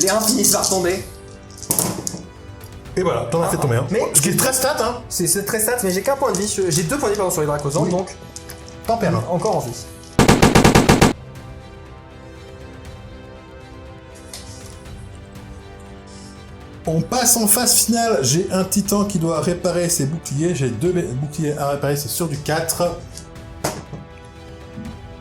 les 1 finissent par tomber. Et voilà, t'en as fait tomber un. Mais ce qui est très stat, hein. C'est très stat, mais j'ai qu'un point de vie, j'ai 2 points de vie pardon, sur les Dracosans, Oui. donc... T'en perds un. Encore en vie. On passe en phase finale, j'ai un titan qui doit réparer ses boucliers, j'ai 2 boucliers à réparer, c'est sur du 4.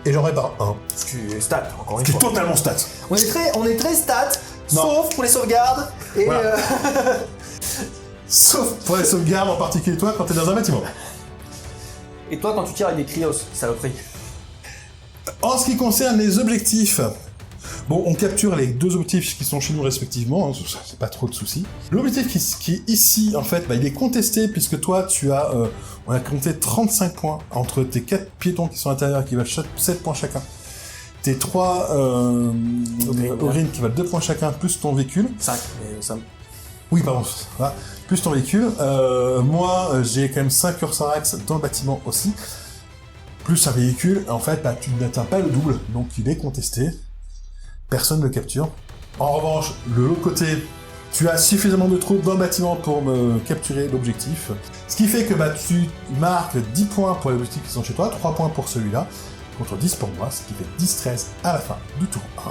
Et j'en répare un. Ce qui est stat, encore Ce une qui est fois. totalement stat. On est très stat, Non. sauf pour les sauvegardes, et... Voilà. Sauf pour les sauvegardes, en particulier toi, quand t'es dans un bâtiment. Et toi, quand tu tires avec des Krios, saloperie. En ce qui concerne les objectifs, bon, on capture les 2 objectifs qui sont chez nous respectivement, hein, ça, c'est pas trop de soucis. L'objectif qui ici, en fait, il est contesté puisque toi, tu as, on a compté 35 points entre tes 4 piétons qui sont à l'intérieur qui valent 7 points chacun. Tes 3 Orines qui valent 2 points chacun, plus ton véhicule. 5, mais ça... Oui, pardon. Voilà. Plus ton véhicule. Moi, j'ai quand même 5 Ursarax dans le bâtiment aussi. Plus un véhicule. En fait, tu n'atteins pas le double, donc il est contesté. Personne ne le capture. En revanche, de l'autre côté, tu as suffisamment de troupes dans le bâtiment pour me capturer l'objectif. Ce qui fait que tu marques 10 points pour les objectifs qui sont chez toi, 3 points pour celui-là, contre 10 pour moi, ce qui fait 10-13 à la fin du tour 1.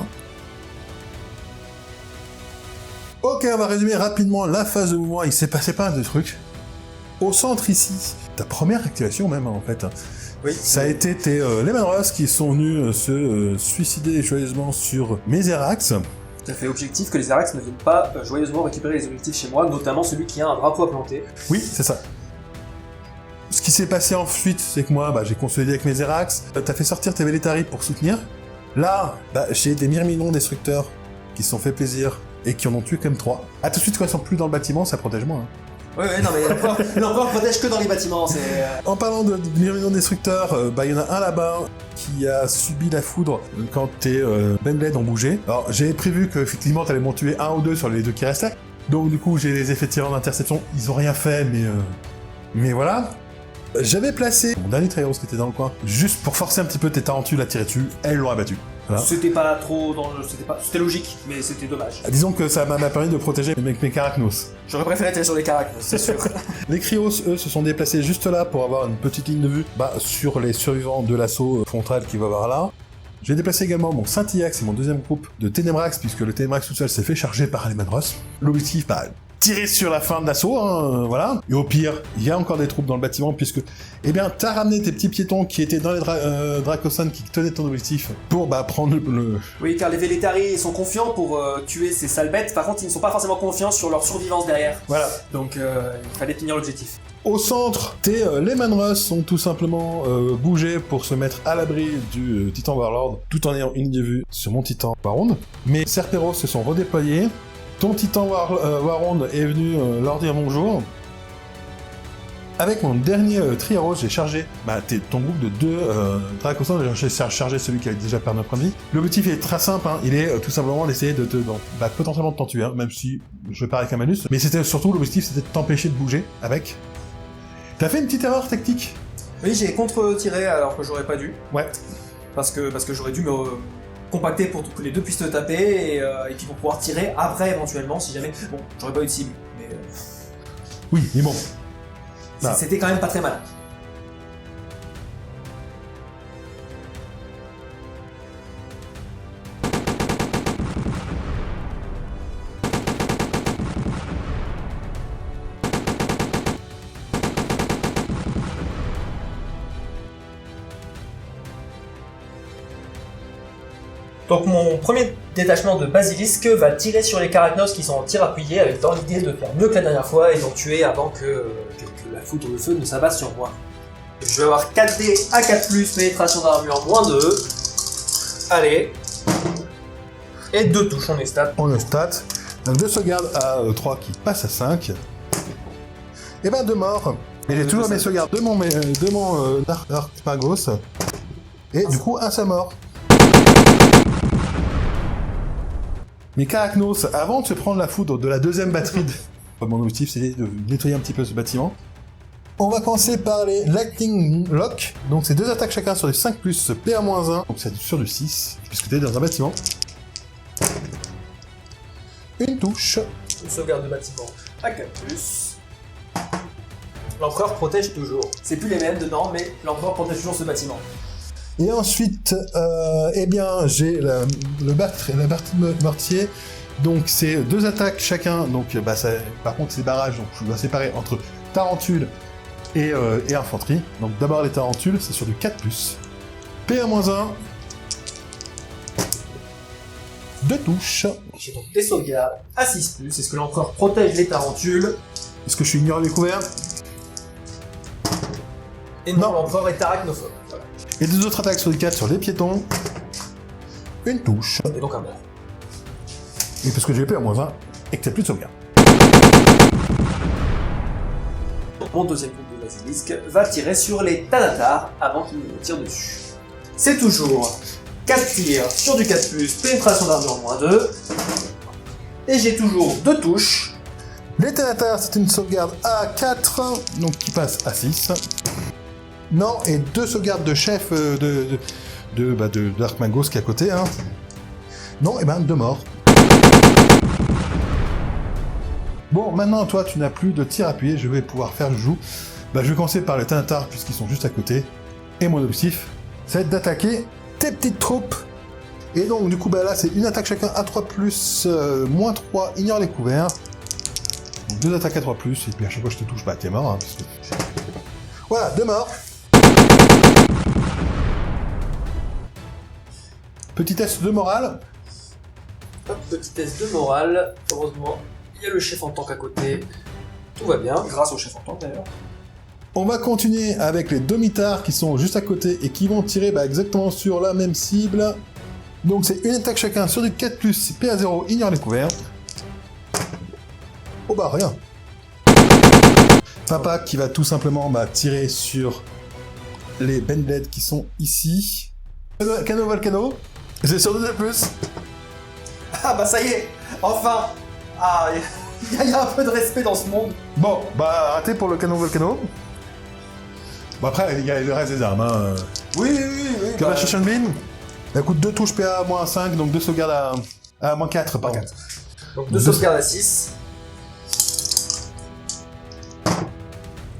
Ok, on va résumer rapidement la phase de mouvement. Il s'est passé pas mal de trucs. Au centre ici, ta première activation même en fait. Oui. Ça a été les Manros qui sont venus se suicider joyeusement sur mes Erax. Tout à fait objectif que les Arax ne viennent pas joyeusement récupérer les objectifs chez moi, notamment celui qui a un drapeau à planter. Oui, c'est ça. Ce qui s'est passé ensuite, c'est que moi, j'ai consolidé avec mes Erax. T'as fait sortir tes Velletari pour soutenir. Là, j'ai des myrmidons destructeurs qui se sont fait plaisir et qui en ont tué quand même 3. Ah, tout de suite, quand ils sont plus dans le bâtiment, ça protège moins. Hein. Ouais, non, mais l'empereur protège que dans les bâtiments, c'est... En parlant de myrmidons destructeurs, il y en a un là-bas qui a subi la foudre quand tes Benled ont bougé. Alors, j'ai prévu qu'effectivement, t'allais m'en tuer 1 ou 2 sur les 2 qui restaient. Donc, du coup, j'ai les effets tirants d'interception. Ils ont rien fait, mais voilà. J'avais placé mon dernier Trios qui était dans le coin, juste pour forcer un petit peu tes tarentules à tirer dessus. Elles l'ont abattu. Voilà. C'était pas trop dans le... C'était logique, mais c'était dommage. Disons que ça m'a permis de protéger mes Carachnos. J'aurais préféré tirer sur les Caracas, c'est sûr. Les Cryos, eux, se sont déplacés juste là pour avoir une petite ligne de vue sur les survivants de l'assaut frontal qu'il va y avoir là. J'ai déplacé également mon Scintillax et mon deuxième groupe de Ténébrax, puisque le Ténébrax tout seul s'est fait charger par les Manros. L'objectif, tirer sur la fin de l'assaut, hein, voilà. Et au pire, il y a encore des troupes dans le bâtiment, puisque, eh bien, t'as ramené tes petits piétons qui étaient dans les Dracosan qui tenaient ton objectif pour, prendre le... Oui, car les Vélétari sont confiants pour tuer ces sales bêtes, par contre, ils ne sont pas forcément confiants sur leur survivance derrière. Voilà. Donc, il fallait tenir l'objectif. Au centre, les Manrus ont tout simplement bougé pour se mettre à l'abri du Titan Warlord, tout en ayant une idée vue sur mon Titan Warhound. Mais Cerperos se sont redéployés, ton Titan Warhound est venu leur dire bonjour. Avec mon dernier Triaros, j'ai chargé ton groupe de 2 Dracosan, j'ai chargé celui qui avait déjà perdu un point de vie. L'objectif est très simple, il est tout simplement d'essayer de potentiellement de t'en tuer, même si je vais pas avec un malus. Mais c'était surtout, l'objectif c'était de t'empêcher de bouger avec. T'as fait une petite erreur tactique. Oui, j'ai contre-tiré alors que j'aurais pas dû. Ouais. Parce que j'aurais dû me compacter pour que les deux puissent te taper et puis pour pouvoir tirer après éventuellement si jamais... Bon, j'aurais pas eu de cible, mais... Oui, mais bon. C'était quand même pas très malin. Donc mon premier détachement de Basilisque va tirer sur les Karachnos qui sont en tir appuyé avec dans l'idée de faire mieux que la dernière fois et d'en tuer avant que la foudre de feu ne s'abatte sur moi. Je vais avoir 4D à 4+, pénétration d'armure -2. Allez. Et 2 touches, on est stat. On est stat. Donc 2 sauvegardes à 3 qui passent à 5. Et 2 morts. Et j'ai toujours mes sauvegardes de mon Darkmagos. Et du coup, un seul mort. Mais Karachnos, avant de se prendre la foudre de la deuxième batterie, mon objectif c'est de nettoyer un petit peu ce bâtiment. On va commencer par les Lightning Lock. Donc c'est 2 attaques chacun sur les 5+, PA-1, donc c'est sur du 6, puisque tu es dans un bâtiment. Une touche. Une sauvegarde de bâtiment à 4+. L'empereur protège toujours. C'est plus les mêmes dedans, mais l'empereur protège toujours ce bâtiment. Et ensuite, j'ai la partie mortier. Donc c'est 2 attaques chacun. Donc par contre c'est barrage, donc je dois séparer entre tarentule et infanterie. Donc d'abord les tarentules, c'est sur du 4+. PA-1. 2 touches. J'ai donc des sauvegardes à 6+. Est-ce que l'empereur protège les tarentules? Est-ce que je suis ignoré découvert? Et non, l'empereur est arachnophobe. Voilà. Et 2 autres attaques sur du 4 sur les piétons. Une touche. Et donc un mort. Et parce que j'ai PA-1 et que t'as plus de sauvegarde. Mon deuxième groupe de Basilisque va tirer sur les Thanatar avant qu'ils ne me tirent dessus. C'est toujours 4 tirs sur du 4+, pénétration d'armure -2. Et j'ai toujours 2 touches. Les Thanatar, c'est une sauvegarde à 4, donc qui passe à 6. Non, et 2 sauvegardes de chef de Darkmagos qui est à côté. Hein. Non, et 2 morts. Bon, maintenant, toi, tu n'as plus de tir appuyé, je vais pouvoir faire le joug. Je vais commencer par les Thanatar, puisqu'ils sont juste à côté. Et mon objectif, c'est d'attaquer tes petites troupes. Et donc, du coup, là, c'est une attaque chacun à 3+, -3, ignore les couverts. Donc, 2 attaques à 3+, et puis à chaque fois que je te touche, t'es mort. Hein, parce que... Voilà, 2 morts. Petit test de morale. Hop, petit test de morale. Heureusement, il y a le chef en tank à côté. Tout va bien, grâce au chef en tank d'ailleurs. On va continuer avec les Domitar qui sont juste à côté et qui vont tirer exactement sur la même cible. Donc c'est une attaque chacun sur du 4+, PA0, ignore les couverts. Oh rien. Papa qui va tout simplement tirer sur les Bended qui sont ici. Cano Volcano, c'est sur 2+. Ah ça y est, enfin. Ah, il y a un peu de respect dans ce monde. Bon, raté pour le canon Volcano. Après, il y a le reste des armes. Hein. Oui. Kavachichan Beam. Elle coûte 2 touches PA à -5, donc 2 sauvegardes à -4, pardon. Donc 2 sauvegardes à 6.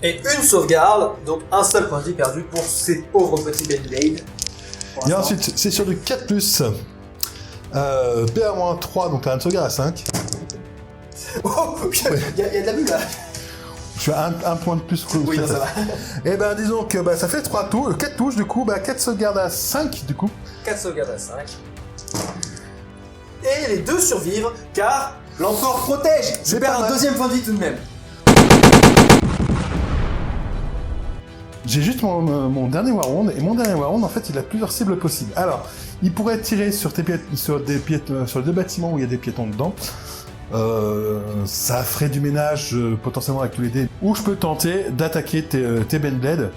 Et une sauvegarde, donc un seul point de vie perdu pour ces pauvres petits Beyblade. Et ensuite, c'est sur du 4+. PA-3, donc t'as une sauvegarde à 5. Oh, il y a de la bulle là. Je suis à un point de plus que Oui, non, ça va. Et ben disons que ça fait 4 touches du coup, 4 sauvegardes à 5 du coup. 4 sauvegardes à 5. Et les deux survivent car l'empereur protège. Je C'est perds pas un mal. deuxième point de vie tout de même. J'ai juste mon dernier Warhound, et mon dernier Warhound, en fait, il a plusieurs cibles possibles. Alors, il pourrait tirer sur des bâtiments où il y a des piétons dedans. Ça ferait du ménage potentiellement avec tous les dés. Ou je peux tenter d'attaquer tes Benblade.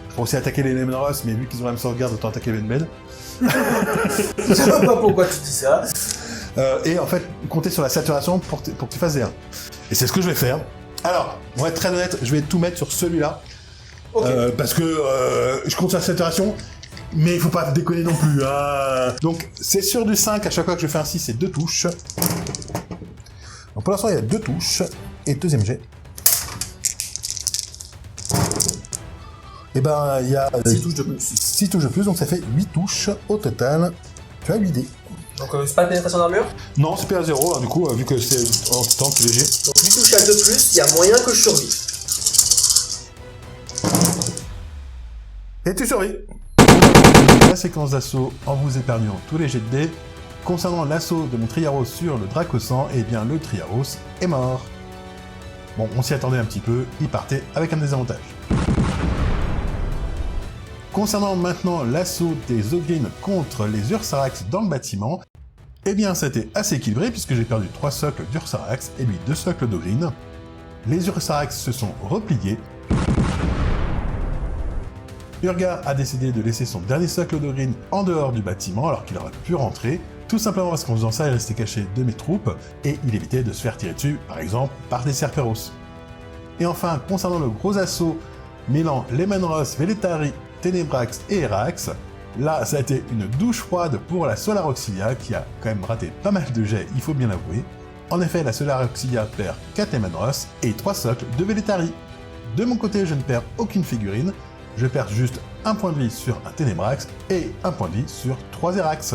Je pourrais aussi attaquer les Lemon Ross, mais vu qu'ils ont la même sauvegarde, autant attaquer Benblade. Je sais pas pourquoi tu dis ça. Et en fait, compter sur la saturation pour que tu fasses des 1. Et c'est ce que je vais faire. Alors, pour être très honnête, je vais tout mettre sur celui-là. Ok. Parce que je compte sur la saturation, mais il faut pas déconner non plus. Donc c'est sur du 5, à chaque fois que je fais un 6, c'est 2 touches. Donc pour l'instant il y a 2 touches, et deuxième jet. Et ben il y a 6 touches de plus. 6 touches de plus, donc ça fait 8 touches au total. Tu as 8 dés. Donc c'est pas de pénétration d'armure. Non, c'est pas à 0, du coup, vu que c'est en temps plus léger. Donc 8 touches à 2 plus, il y a moyen que je survive. Et tu survis. La séquence d'assaut en vous épargnant tous les jets de dés. Concernant l'assaut de mon Triaros sur le Dracosan, eh bien le Triaros est mort. Bon, on s'y attendait un petit peu, il partait avec un désavantage. Concernant maintenant l'assaut des Ogryn contre les Ursarax dans le bâtiment, eh bien c'était assez équilibré puisque j'ai perdu 3 socles d'Ursarax et lui 2 socles d'Ogryn. Les Ursarax se sont repliés. Urga a décidé de laisser son dernier socle d'Ogryn en dehors du bâtiment alors qu'il aurait pu rentrer, tout simplement parce qu'en faisant ça, il restait caché de mes troupes et il évitait de se faire tirer dessus, par exemple, par des Cerberos. Et enfin, concernant le gros assaut mêlant Lemanros, Veletari, Ténébrax et Erax, là, ça a été une douche froide pour la Solar Auxilia qui a quand même raté pas mal de jets, il faut bien l'avouer. En effet, la Solar Auxilia perd 4 Lemanros et 3 socles de Veletari. De mon côté, je ne perds aucune figurine, je perds juste un point de vie sur un Ténébrax et un point de vie sur 3 Erax.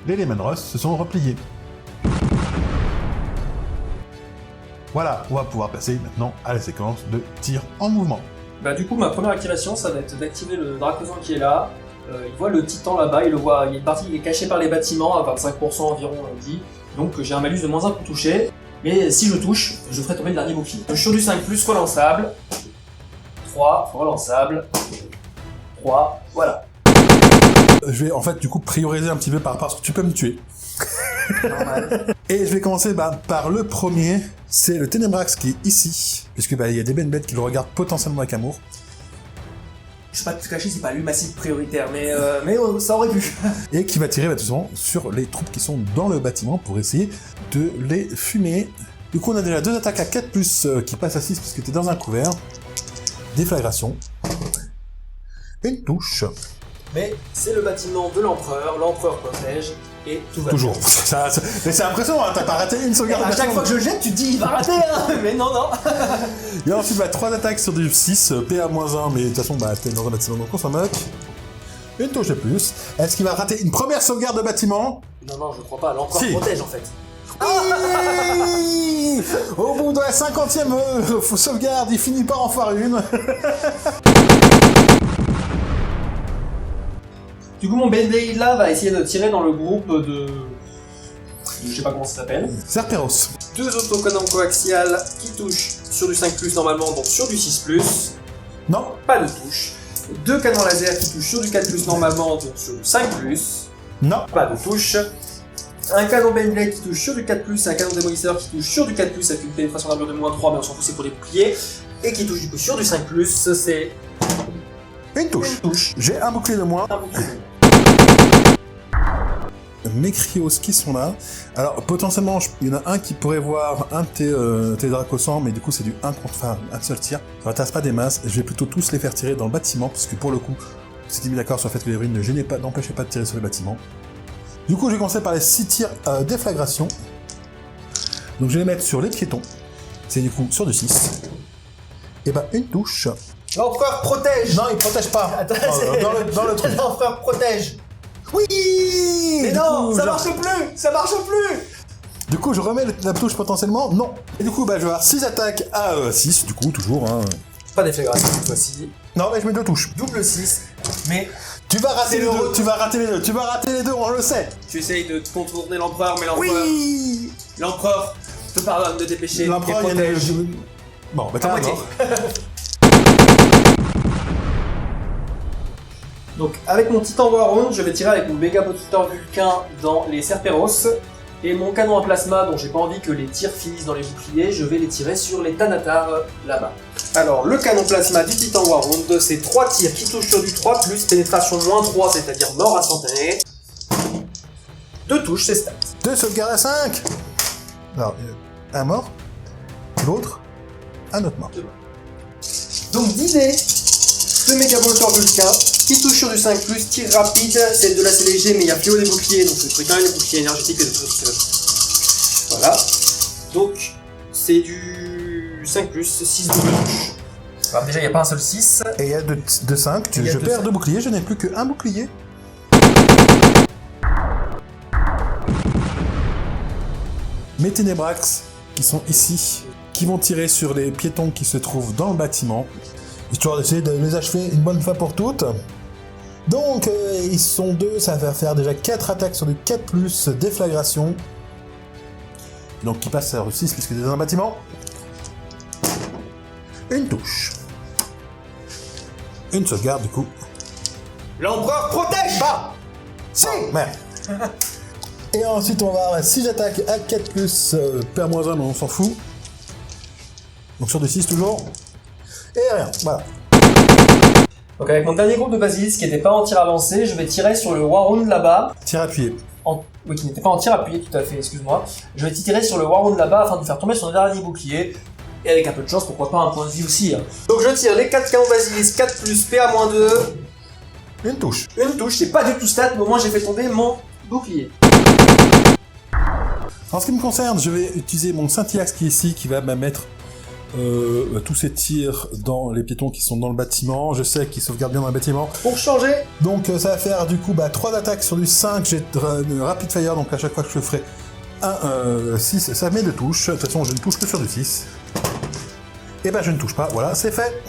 Les Lemanros se sont repliés. Voilà, on va pouvoir passer maintenant à la séquence de tir en mouvement. Bah du coup ma première activation ça va être d'activer le Dracosan qui est là. Il voit le titan là-bas, il le voit, il y a une partie qui est cachée par les bâtiments à 25% environ on dit. Donc j'ai un malus de -1 pour toucher. Mais si je touche, je ferai tomber le dernier bouclier. Sur du 5+, relançable. 3, relançable. 3, voilà. Je vais en fait du coup prioriser un petit peu par rapport à ce que tu peux me tuer. Normal. Et je vais commencer par le premier, c'est le Ténébrax qui est ici, puisque il y a des Benblade qui le regardent potentiellement avec amour. Je sais pas te cacher, c'est pas lui ma cible prioritaire, mais ça aurait pu. Et qui va tirer tout simplement sur les troupes qui sont dans le bâtiment pour essayer de les fumer. Du coup on a déjà 2 attaques à 4+, qui passent à 6 puisque tu es dans un couvert. Déflagration. Une touche. Mais c'est le bâtiment de l'empereur protège, et tout va Toujours. bien. Mais c'est impressionnant, hein, t'as pas raté une sauvegarde. À chaque fois que je le jette, tu te dis il va rater, hein. Mais non. Et ensuite, 3 attaques sur du 6, PA-1, mais de toute façon, t'es dans un bâtiment, donc on s'en moque. Une touche de plus. Est-ce qu'il va rater une première sauvegarde de bâtiment? Non, je crois pas, l'empereur Si. protège en fait. Oui. Au bout de la 50e sauvegarde, il finit par en faire une. Du coup mon Benblade là va essayer de tirer dans le groupe de je sais pas comment ça s'appelle. Cerberos. 2 autocanons coaxiales qui touchent sur du 5+, normalement, donc sur du 6+. Non. Pas de touche. 2 canons laser qui touchent sur du 4+, normalement, donc sur du 5+. Non. Pas de touche. Un canon Benblade qui touche sur du 4+, un canon démolisseur qui touche sur du 4+, avec une pénétration d'armure de -3, mais on s'en fout, c'est pour les boucliers. Et qui touche du coup sur du 5+, c'est Une touche. une touche. J'ai un bouclier de moins. Un bouclier. Mes Cryos qui sont là. Alors, potentiellement, il y en a un qui pourrait voir un de tes Dracosans, mais du coup, c'est du 1 contre un seul tir. Ça m'intéresse pas des masses. Je vais plutôt tous les faire tirer dans le bâtiment, puisque pour le coup, c'était mis d'accord sur le fait que les ruines n'empêchaient pas de tirer sur le bâtiment. Du coup, je vais commencer par les 6 tirs déflagration. Donc, je vais les mettre sur les piétons. C'est du coup sur du 6. Et bah, une touche. L'empereur protège. Non, il protège pas. Attends, dans le truc. L'empereur protège. Oui. Mais Du non, coup, ça genre- marche plus. Ça marche plus. Du coup, je remets la touche potentiellement. Non. Et du coup, bah, je vais avoir 6 attaques à 6, du coup, toujours. Hein. Pas d'efflagration cette fois-ci. Non, mais je mets 2 touches. Double 6. Mais Tu vas rater C'est les le deux. re- Tu vas rater les deux. Tu vas rater les deux, on le sait. Tu essayes de contourner l'empereur, mais l'empereur... Oui. L'empereur te pardonne de tes péchés, te L'empereur, il y a protège. Bon, bah, t'es À mort. moitié. Donc avec mon Titan Warhound, je vais tirer avec mon Mega Booster Vulcain dans les Cerperos. Et mon canon à plasma, dont j'ai pas envie que les tirs finissent dans les boucliers, je vais les tirer sur les Thanatar là-bas. Alors le canon plasma du Titan Warhound, c'est 3 tirs qui touchent sur du 3 plus pénétration moins 3, c'est-à-dire mort instantanée. 2 touches, c'est stat. 2 sauvegardes à 5. Alors, un mort. L'autre, un autre mort. donc 10 dés de Mega Booster Vulcain qui touche sur du 5 plus, tir rapide, c'est de l'assez léger, mais il y a fléau des boucliers, donc je fais quand même les boucliers énergétiques et de tout. Voilà. Donc c'est du 5 plus, 6 double touche. Alors déjà il n'y a pas un seul 6. Et il y a de 5. Il y a Je deux perds cinq. 2 boucliers, je n'ai plus qu'un bouclier. Mes Ténébrax, qui sont ici, qui vont tirer sur les piétons qui se trouvent dans le bâtiment, histoire d'essayer de les achever une bonne fois pour toutes. Donc, ils sont 2, ça va faire déjà 4 attaques sur du 4+, déflagration. Donc, qui passe à 6 puisque c'est dans un bâtiment. Une touche. Une sauvegarde, du coup. L'empereur protège pas. Si. Merde. Et ensuite, on va avoir 6 attaques à 4+, PA-1, mais on s'en fout. Donc sur du 6 toujours. Et rien, voilà. Donc avec mon dernier groupe de basilisques qui n'était pas en tir avancé, je vais tirer sur le Warhound là-bas. Tir appuyé. Oui, qui n'était pas en tir appuyé, tout à fait, excuse-moi. Je vais tirer sur le Warhound là-bas afin de faire tomber son dernier bouclier. Et avec un peu de chance, pourquoi pas un point de vie aussi. Hein. Donc je tire les 4 canons basilisques, 4 plus, PA-2. Une touche. Une touche, c'est pas du tout stat, mais au moins j'ai fait tomber mon bouclier. En ce qui me concerne, je vais utiliser mon Scintillax qui est ici, qui va me mettre tous ces tirs dans les piétons qui sont dans le bâtiment. Je sais qu'ils sauvegardent bien dans le bâtiment. Pour changer, Donc ça va faire du coup 3 attaques sur du 5. J'ai Rapid Fire, donc à chaque fois que je ferai 6, ça met 2 touches. De toute façon, je ne touche que sur du 6. Et je ne touche pas. Voilà, c'est fait.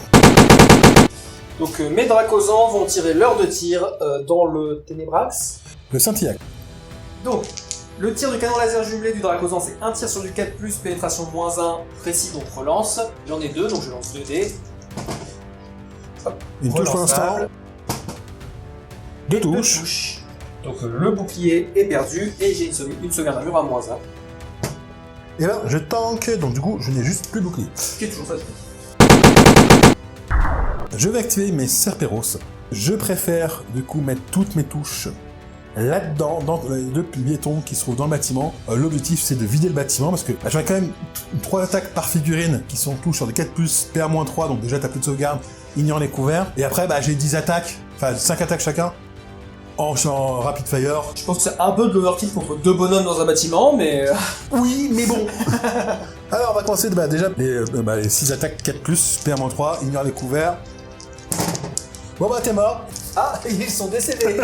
donc mes Dracosans vont tirer l'heure de tir dans le Ténébrax. Le Scintillax. Donc, le tir du canon laser jumelé du Dracosan, c'est un tir sur du 4+, pénétration -1, précis, donc relance. J'en ai 2, donc je lance 2 dés. Une touche pour l'instant. Relançable. 2 Et deux touches. Donc le bouclier est perdu, et j'ai une sauvegarde d'armure à -1. Et là, je tank, donc du coup, je n'ai juste plus de bouclier. Ce qui est toujours ça. Je vais activer mes Cerperos. Je préfère, du coup, mettre toutes mes touches là-dedans, dans les 2 piétons qui se trouvent dans le bâtiment. L'objectif, c'est de vider le bâtiment, parce que j'aurai quand même 3 attaques par figurine qui sont tous sur des 4+, PA-3, donc déjà, t'as plus de sauvegarde, ignore les couverts. Et après, j'ai 10 attaques, enfin 5 attaques chacun, en rapid fire. Je pense que c'est un peu de l'overkill contre 2 bonhommes dans un bâtiment, mais... Oui, mais bon. Alors, on va commencer déjà les 6 attaques 4+, PA-3, ignore les couverts. Bon t'es mort. Ah, ils sont décédés.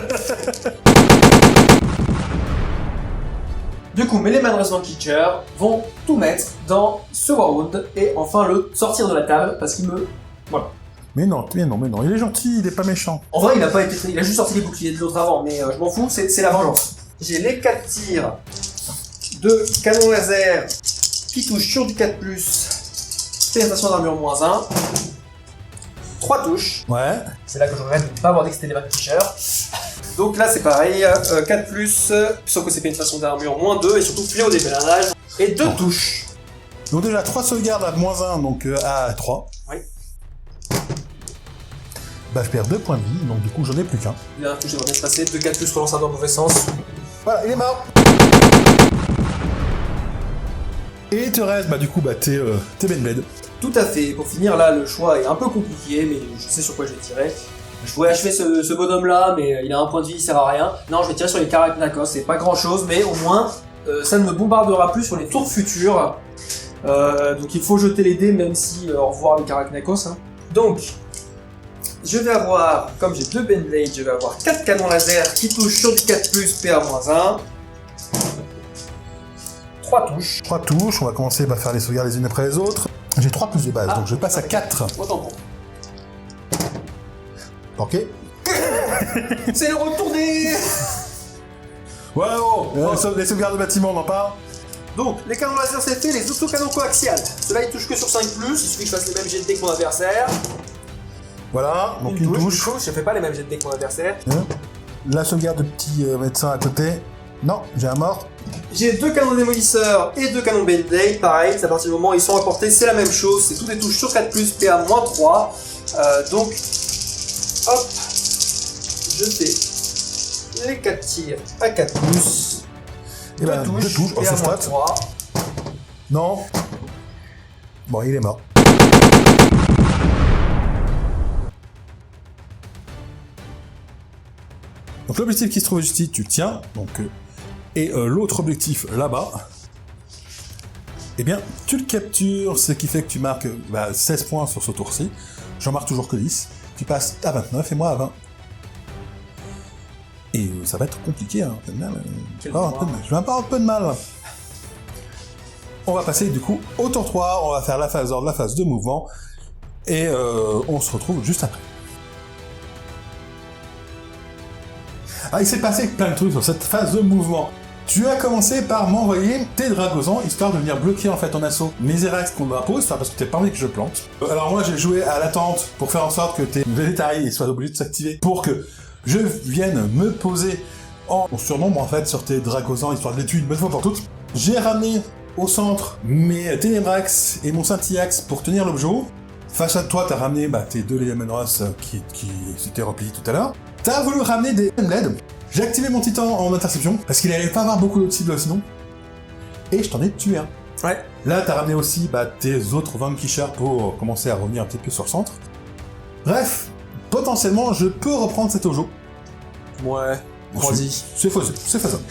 Du coup, mes Lehman Resonant Kitcher vont tout mettre dans ce Warhound et enfin le sortir de la table parce qu'il me... Voilà. Mais non, il est gentil, il est pas méchant. En vrai, il a pas été très... Il a juste sorti les boucliers de l'autre avant, mais je m'en fous, c'est la vengeance. J'ai les 4 tirs de canon laser qui touchent sur du 4+, pénétration d'armure -1. 3 touches. Ouais. C'est là que je regrette de ne pas avoir dit que c'était des Lehman Kitcher. Donc là, c'est pareil, 4+, sauf que c'est pénétration d'armure -2 et surtout fléau des pèlerinages. Et 2 touches. Donc déjà 3 sauvegardes à -1, donc à 3. Oui. Je perds 2 points de vie, donc du coup j'en ai plus qu'un. Il y a un touche, j'aimerais bien se passer. 2 4+, relance dans le mauvais sens. Voilà, il est mort. Et il te reste, du coup, t'es Benblade. Tout à fait. Pour finir, là, le choix est un peu compliqué, mais je sais sur quoi je vais tirer. Je pourrais achever ce bonhomme-là, mais il a un point de vie, il sert à rien. Non, je vais tirer sur les Karaknakos, c'est pas grand-chose, mais au moins, ça ne me bombardera plus sur les tours futurs. Donc il faut jeter les dés, même si au revoir les Karaknakos. Hein. Donc, je vais avoir, comme j'ai 2 Benblade, je vais avoir 4 canons laser qui touchent sur du 4+, PA-1. 3 3 touches. 3 touches, on va commencer par faire les sauvegardes les unes après les autres. J'ai 3 plus de base, donc je passe à 4. Autant pour. Ok. C'est le retour des... Wow, les sauvegardes de bâtiment, on en parle. Donc, les canons laser c'est fait, les autocanons coaxiales. Ceux-là, ils touchent que sur 5+, il suffit que je fasse les mêmes jets de dés que mon adversaire. Voilà, donc une touche. Je fais pas les mêmes jets de dés que mon adversaire. La sauvegarde de petit médecin à côté. Non, j'ai un mort. J'ai 2 canons démolisseurs et 2 canons Band-Aid, pareil, à partir du moment où ils sont apportés, c'est la même chose, c'est toutes les touches sur 4+, PA-3. Donc, hop, je fais les 4 tirs à 4+. Et ben, 2 touches, oh, c'est strat. 3. Non. Bon, il est mort. Donc l'objectif qui se trouve ici, tu le tiens. Donc, et l'autre objectif là-bas, eh bien, tu le captures, ce qui fait que tu marques 16 points sur ce tour-ci. J'en marque toujours que 10. Tu passes à 29 et moi à 20. Et ça va être compliqué, hein. Je vais avoir un peu de mal. On va passer du coup au tour 3, on va faire la phase d'ordre, la phase de mouvement, et on se retrouve juste après. Ah, il s'est passé plein de trucs sur cette phase de mouvement. Tu as commencé par m'envoyer tes dragosans, histoire de venir bloquer en fait ton assaut mes Erax qu'on me pose, parce que t'as pas envie que je plante. Alors moi j'ai joué à l'attente pour faire en sorte que tes Vélétari soient obligés de s'activer, pour que je vienne me poser en surnombre en fait sur tes dragosans, histoire de les tuer une bonne fois pour toutes. J'ai ramené au centre mes Ténébrax et mon Scintillax pour tenir l'objet. Face à toi, t'as ramené tes 2 Lemonros qui s'étaient repliés tout à l'heure. T'as voulu ramener des LED. J'ai activé mon titan en interception, parce qu'il allait pas avoir beaucoup d'autres cibles sinon. Et je t'en ai tué un. Ouais. Là, t'as ramené aussi tes autres Vanquishers pour commencer à revenir un petit peu sur le centre. Bref, potentiellement, je peux reprendre cet Ojo. Ouais, vas-y. C'est faisable.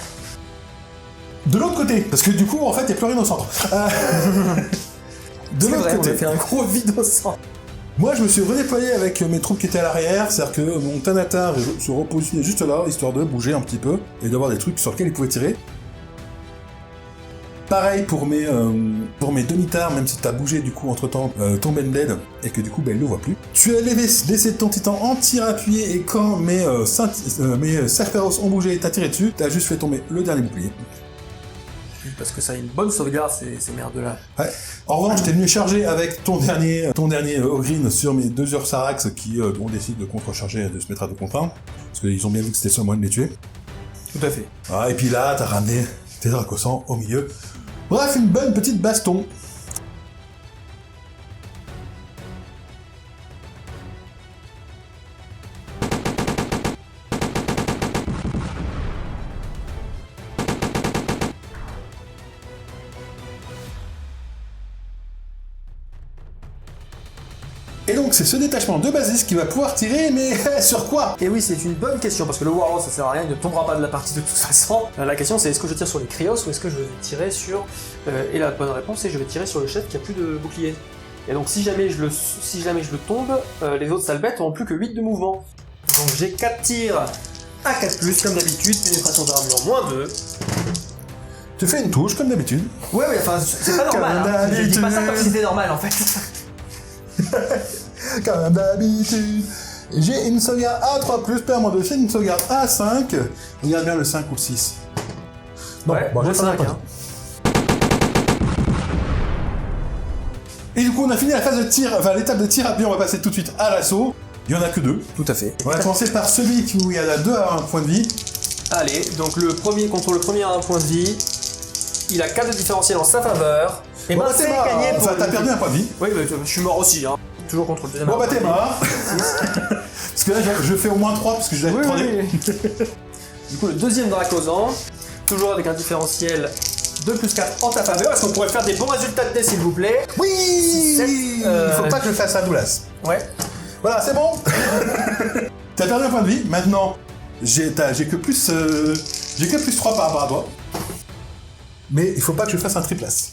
De l'autre côté, parce que du coup, en fait, il n'y a plus rien au centre. De l'autre côté, on a fait un gros vide au centre. Moi, je me suis redéployé avec mes troupes qui étaient à l'arrière, c'est-à-dire que mon Thanatar se repositionnait juste là, histoire de bouger un petit peu, et d'avoir des trucs sur lesquels il pouvait tirer. Pareil pour mes demi-tards, même si t'as bougé du coup entre-temps ton Band-Aid, et que du coup il le voit plus. Tu as laissé ton titan en tir appuyé, et quand mes Cerferos ont bougé et t'as tiré dessus, t'as juste fait tomber le dernier bouclier. Parce que ça a une bonne sauvegarde, ces merdes-là. Ouais. En revanche, t'es venu charger avec ton dernier Ogryn sur mes 2 Ursarax qui ont décidé de contre-charger et de se mettre à 2 contre 1. Parce qu'ils ont bien vu que c'était seul moyen de les tuer. Tout à fait. Ah, et puis là, t'as ramené tes Dracosans au milieu. Bref, une bonne petite baston. Et donc c'est ce détachement de Basis qui va pouvoir tirer, mais sur quoi? Et oui, c'est une bonne question, parce que le Warlord ça sert à rien, il ne tombera pas de la partie de toute façon. La question c'est est-ce que je tire sur les Krios ou est-ce que je vais tirer sur... et la bonne réponse c'est je vais tirer sur le chef qui a plus de bouclier. Et donc si jamais je le tombe, les autres sales bêtes n'auront plus que 8 de mouvement. Donc j'ai 4 tirs à 4+, comme d'habitude, pénétration d'armure -2. Tu fais une touche, comme d'habitude. Ouais, enfin, c'est pas normal, hein. Je dis pas ça comme si c'était normal, en fait. Comme d'habitude. J'ai une sauvegarde A3+, perds-moi de faire une sauvegarde A5. Regarde bien le 5 ou le 6. Non, ouais, bon, j'ai 5, pas. Et du coup, on a fini la phase de tir, enfin l'étape de tir à pied, on va passer tout de suite à l'assaut. Il y en a que 2. Tout à fait. On va commencer par celui où il y en a 2 à 1 point de vie. Allez, donc le premier contre le premier à 1 point de vie. Il a 4 de différentiel en sa faveur. Et Bon, ben c'est gagné pour... Enfin, t'as perdu un point de vie. Oui, mais je suis mort aussi, hein. Toujours contre le deuxième. Bon, bah t'es mort. Parce que là, je fais au moins 3 parce que je l'ai oui. Du coup, le deuxième Dracosan, toujours avec un différentiel de +4 en ta faveur. Est-ce qu'on pourrait faire des bons résultats de dés, s'il vous plaît? Oui. 7, Il faut pas que je fasse un doulas. Ouais. Voilà, c'est bon. T'as perdu un point de vie. Maintenant, j'ai que plus 3 par rapport à toi. Mais il faut pas que je fasse un triplas.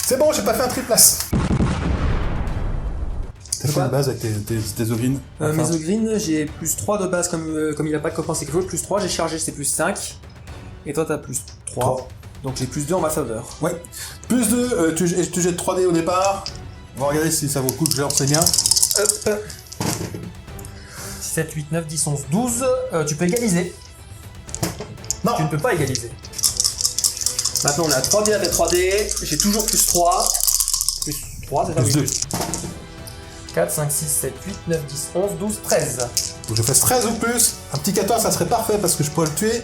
C'est bon, j'ai pas fait un triplas. T'as fait une base avec tes Ogryn? Mes Ogryn, j'ai +3 de base, comme il a pas de copain, c'est que je veux +3, j'ai chargé, c'est +5. Et toi, t'as +3. Donc j'ai plus 2 en ma faveur. Ouais. Plus 2, tu jettes 3D au départ. On va regarder si ça vaut le coup, je vais lancer bien. Hop. 7, 8, 9, 10, 11, 12. Tu peux égaliser. Non. Tu ne peux pas égaliser. Maintenant on est à 3D avec 3D. J'ai toujours plus 3. Plus 3, c'est ça? Plus 2. 4, 5, 6, 7, 8, 9, 10, 11, 12, 13. Faut que je fasse 13 ou plus. Un petit 14, ça serait parfait parce que je pourrais le tuer.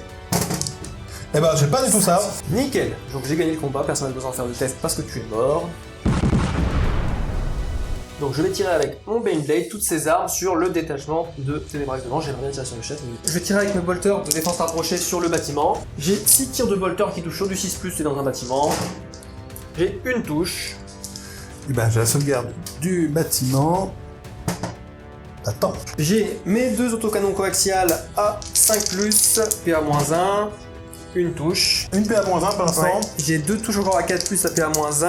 Eh ben, j'ai pas du tout ça. Nickel. Donc j'ai gagné le combat, personne n'a besoin de faire de test parce que tu es mort. Donc je vais tirer avec mon Baneblade toutes ces armes sur le détachement de Ténébrax devant. J'aimerais bien tirer sur le chef. Je vais tirer avec mes bolters de défense rapprochée sur le bâtiment. J'ai 6 tirs de bolters qui touchent sur du 6+, et dans un bâtiment. J'ai une touche. Eh ben, j'ai la sauvegarde du bâtiment. Attends. J'ai mes 2 autocanons coaxiales à 5+, PA-1. Une touche. Une PA-1 pour l'instant. Ouais. J'ai 2 touches encore à 4+, à PA-1.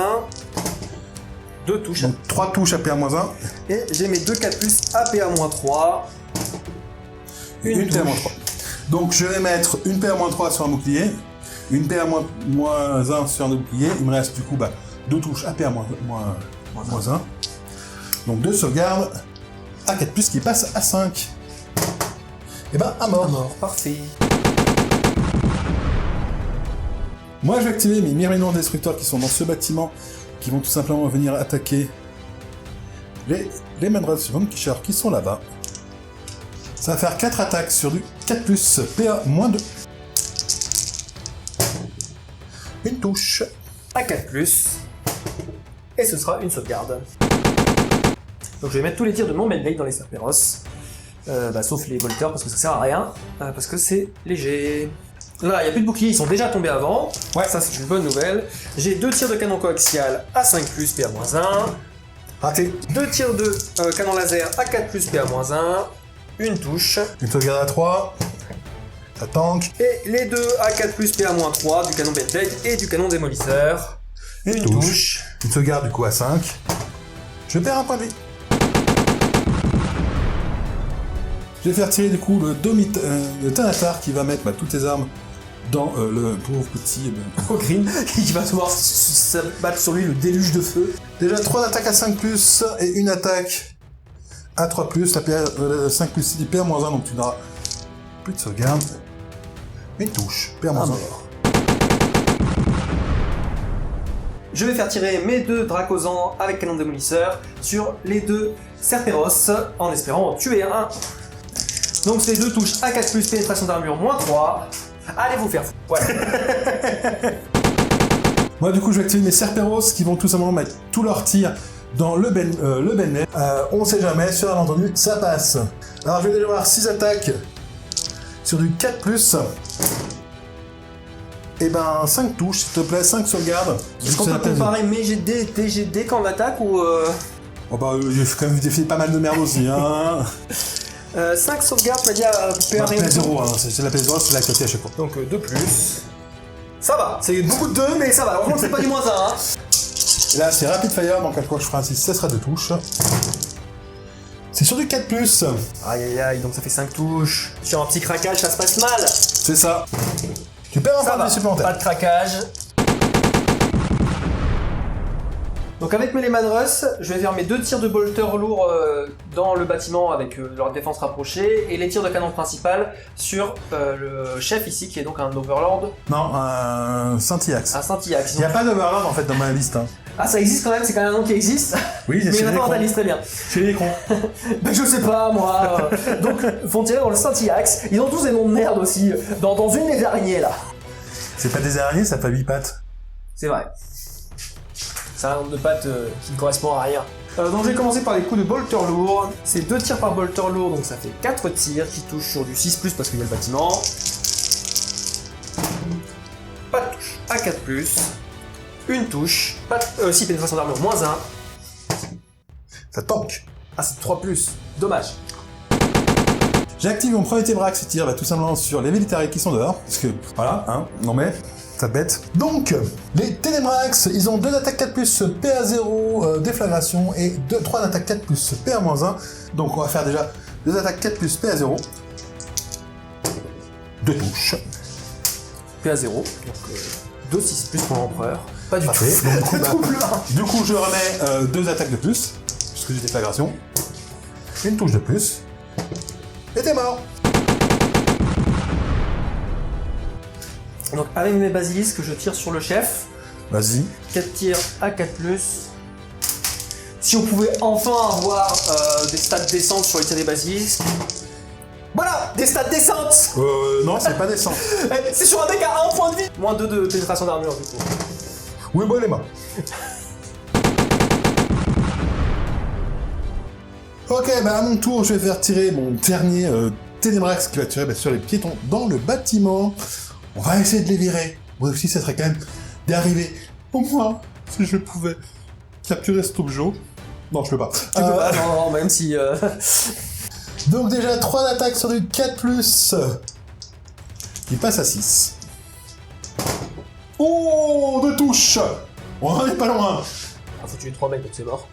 2 touches. Donc 3 touches à PA-1. Et j'ai mes 2 4+, à PA-3. Une PA-3. Donc je vais mettre une PA-3 sur un bouclier. Une PA-1 sur un bouclier. Il me reste du coup 2 touches à PA-1. Donc 2 sauvegardes à 4+, qui passe à 5. Et ben à mort. Mort, parfait. Moi je vais activer mes myrmidons destructeurs qui sont dans ce bâtiment, qui vont tout simplement venir attaquer les Mandrals Vanquisher qui sont là-bas. Ça va faire 4 attaques sur du 4+, PA-2. Une touche. À 4+. Et ce sera une sauvegarde. Donc je vais mettre tous les tirs de mon Baneblade dans les Cerberos. Sauf les volteurs parce que ça sert à rien. Parce que c'est léger. Là, il n'y a plus de boucliers, ils sont déjà tombés avant. Ouais, ça c'est une bonne nouvelle. J'ai 2 tirs de canon coaxial à 5+, PA-1. Raté. 2 tirs de canon laser à 4+, PA-1. Une touche. Une sauvegarde à 3. Ça tank. Et les 2 à 4+, PA-3 du canon Baneblade et du canon démolisseur. Une touche. Une sauvegarde du coup à 5. Je perds un point de vie. Je vais faire tirer du coup le Thanatar qui va mettre toutes les armes dans le pauvre petit Green qui va devoir battre sur lui le déluge de feu. Déjà 3 attaques à 5+, et une attaque à 3+, la PA, 5+, c'est du PA-1, donc tu n'auras plus de sauvegarde. Une touche, PA-1. Je vais faire tirer mes 2 Dracosans avec canon démolisseur sur les 2 Cerberos en espérant en tuer un. Donc c'est 2 touches à 4+, pénétration d'armure -3. Allez vous faire foutre. Voilà. Moi du coup je vais activer mes Cerberos qui vont tout simplement mettre tous leurs tirs dans le Baneblade. On sait jamais, sur un entendu, ça passe. Alors je vais déjà avoir 6 attaques sur du 4+. Et ben 5 touches s'il te plaît, 5 sauvegardes. Est-ce qu'on peut comparer mes GD et tes GD quand on attaque ou Oh bah j'ai quand même défié pas mal de merde aussi hein. 5 sauvegardes, tu m'as dit à PA PS0, hein. C'est la PS0, c'est la côté à chaque fois. Donc 2+. Ça va, c'est beaucoup de 2 mais ça va. Par contre c'est pas du -1 hein. Et là c'est rapid fire, donc à quoi je ferai ainsi, ça sera 2 touches. C'est sur du 4+. Aïe aïe aïe, donc ça fait 5 touches. Sur un petit craquage ça se passe mal. C'est ça. Tu perds un point de vie supplémentaire. Pas de craquage. Donc avec mes Lehman Russ, je vais faire mes 2 tirs de bolter lourds dans le bâtiment avec leur défense rapprochée et les tirs de canon principal sur le chef ici qui est donc un Overlord. Non, un Scintillax. Un Scintillax. Il n'y a pas d'Overlord en fait dans ma liste. Hein. Ah ça existe quand même, c'est quand même un nom qui existe. Oui, mais il n'y en a pas dans ta liste, très bien. Chez les cons. Ben je sais pas moi. Donc vont tirer dans le Scintillax. Ils ont tous des noms de merde aussi. Dans une des araignées là. C'est pas des araignées, ça fait 8 pattes. C'est vrai. C'est un nombre de pattes qui ne correspond à rien. Donc je vais commencer par les coups de bolter lourd. C'est 2 tirs par bolter lourd, donc ça fait 4 tirs qui touchent sur du 6+, parce qu'il y a le bâtiment. Pas de touche à 4+. Une touche. Pas de... si, pénétration d'armure, -1. Ça tank. Ah, c'est 3+. Dommage. J'active mon premier Tébrax qui tire tout simplement sur les militaires qui sont dehors. Parce que, voilà, hein, non mais... ça bête. Donc, les Ténébrax, ils ont 2 attaques 4+, PA0, déflagration, et 3 attaques 4+, PA-1. Donc on va faire déjà 2 attaques 4+, PA0. 2 touches. PA0, donc 2 6+ pour l'empereur. Pas du Parfait. tout. Donc, du coup, je remets 2 attaques de plus, puisque j'ai déflagration. Une touche de plus. Et t'es mort. Donc avec mes basilisques, je tire sur le chef. Vas-y. 4 tirs à 4+. Si on pouvait enfin avoir des stats descentes sur les tirs des basilisques. Voilà, des stats descentes. Non, c'est pas descend. C'est sur un deck à 1 point de vie. Moins 2 de pénétration d'armure du coup. Oui, bon, elle est morte. Ok, bah à mon tour, je vais faire tirer mon dernier Ténébrax qui va tirer sur les piétons dans le bâtiment. On va essayer de les virer. Moi aussi, ça serait quand même d'arriver, au moins, si je pouvais capturer cet objet. Non, je peux pas. Tu peux pas, non, même si... Donc déjà, 3 attaques sur du 4+. Qui passe à 6. Oh, 2 touches. On en est pas loin. Ah, faut tuer 3 mecs, donc c'est mort.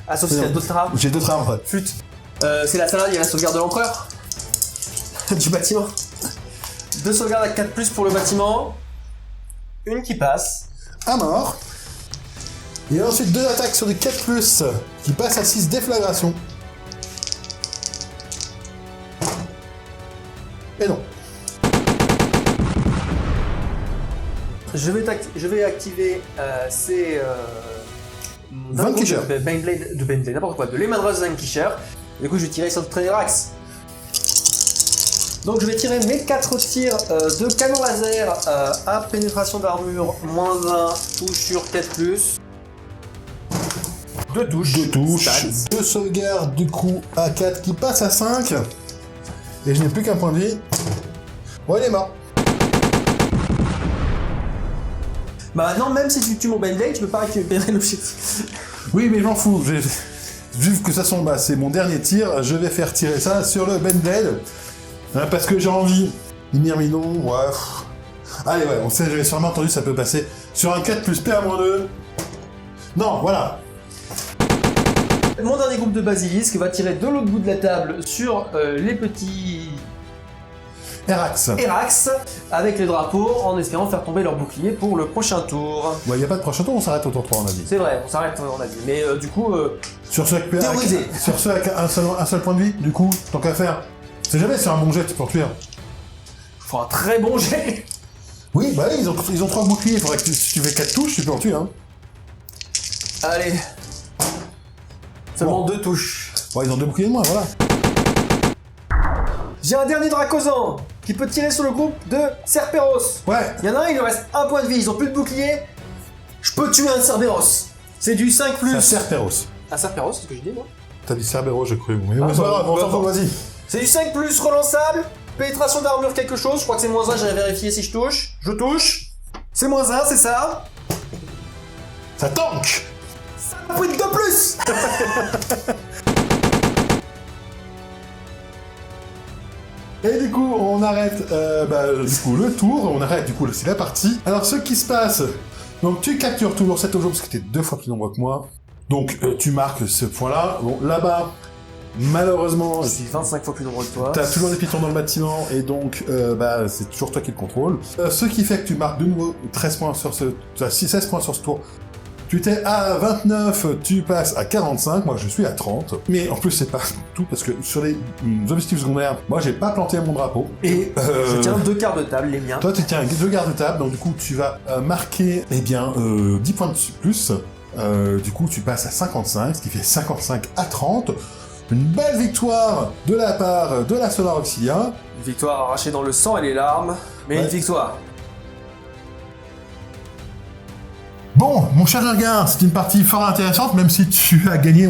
Ah, sauf si t'as d'autres trames. J'ai 2 trames, en fait. Flûte. C'est la salade, il y a la sauvegarde de l'empereur. Du bâtiment. 2 sauvegardes à 4+ pour le bâtiment. Une qui passe. À mort. Et ensuite 2 attaques sur du 4+, qui passe à 6 déflagration. Et non. Je vais activer ces... Vanquisher. De Baneblade, n'importe quoi, de Lehman Russ Vanquisher. Du coup, je vais tirer sur le Ténébrax. Donc, je vais tirer mes 4 tirs de canon laser à pénétration d'armure, -1, touche sur 4+. 2 touches. 2 touches. Stats. 2 sauvegardes du coup à 4 qui passe à 5. Et je n'ai plus qu'un point de vie. Bon, il est mort. Bah maintenant, même si tu tues mon Baneblade, je peux pas récupérer l'objectif. Oui, mais j'en fous. Vu que ça c'est mon dernier tir, je vais faire tirer ça sur le Baneblade. Hein, parce que j'ai envie. Myrmidon, ouais. Allez, ouais, on sait, j'avais sûrement entendu, ça peut passer sur un 4 plus PA-2. Non, voilà. Mon dernier groupe de basilisques va tirer de l'autre bout de la table sur les petits Erax. Erax avec les drapeaux en espérant faire tomber leur bouclier pour le prochain tour. Ouais, y a pas de prochain tour, on s'arrête au tour 3, on a dit. C'est vrai, on s'arrête, on a dit. Mais du coup, Sur ceux avec, théorisé. sur ceux avec un seul point de vie, du coup, tant qu'à faire. C'est jamais c'est un bon jet pour tuer. faut un très bon jet. Oui, bah ils ont 3 boucliers, il faudrait que si tu fais 4 touches, tu peux en tuer, hein. Allez. Seulement Bon. 2 touches. Bon, ils ont 2 boucliers de moins, voilà. J'ai un dernier Dracosan qui peut tirer sur le groupe de Cerberus. Ouais. Il y en a un, il lui reste 1 point de vie, ils ont plus de bouclier. Je peux tuer un Cerberus. C'est du 5+. C'est un Cerberus. Un Cerberus, c'est ce que j'ai dit moi. T'as dit Cerberus, j'ai cru. Mais Ah, c'est pas grave, on s'en bon. fout, vas-y. C'est du 5+, relançable. Pénétration d'armure quelque chose, je crois que c'est -1, j'allais vérifier si je touche. Je touche. C'est -1, c'est ça. Ça tank. Un point de plus. Et du coup, on arrête le tour, on arrête du coup, c'est la partie. Alors, ce qui se passe, donc tu captures toujours cet objet parce que t'es 2 fois plus nombreux que moi. Donc, tu marques ce point-là. Bon, là-bas, malheureusement, Je suis 25 fois plus nombreux que toi. t'as toujours des pitons dans le bâtiment et donc, c'est toujours toi qui le contrôle. Ce qui fait que tu marques de nouveau 13 points sur ce... Tu as 16 points sur ce tour. Tu étais à 29, tu passes à 45, moi je suis à 30. Mais en plus c'est pas tout, parce que sur les objectifs secondaires, moi j'ai pas planté mon drapeau. Et Je tiens 2 quarts de table, les miens. toi tu tiens 2 gardes de table, donc du coup tu vas marquer 10 points de plus. Du coup tu passes à 55, ce qui fait 55 à 30. Une belle victoire de la part de la Solar Auxilia. Une victoire arrachée dans le sang et les larmes, mais Ouais. une victoire. Bon, mon cher regard, c'est une partie fort intéressante, même si tu as gagné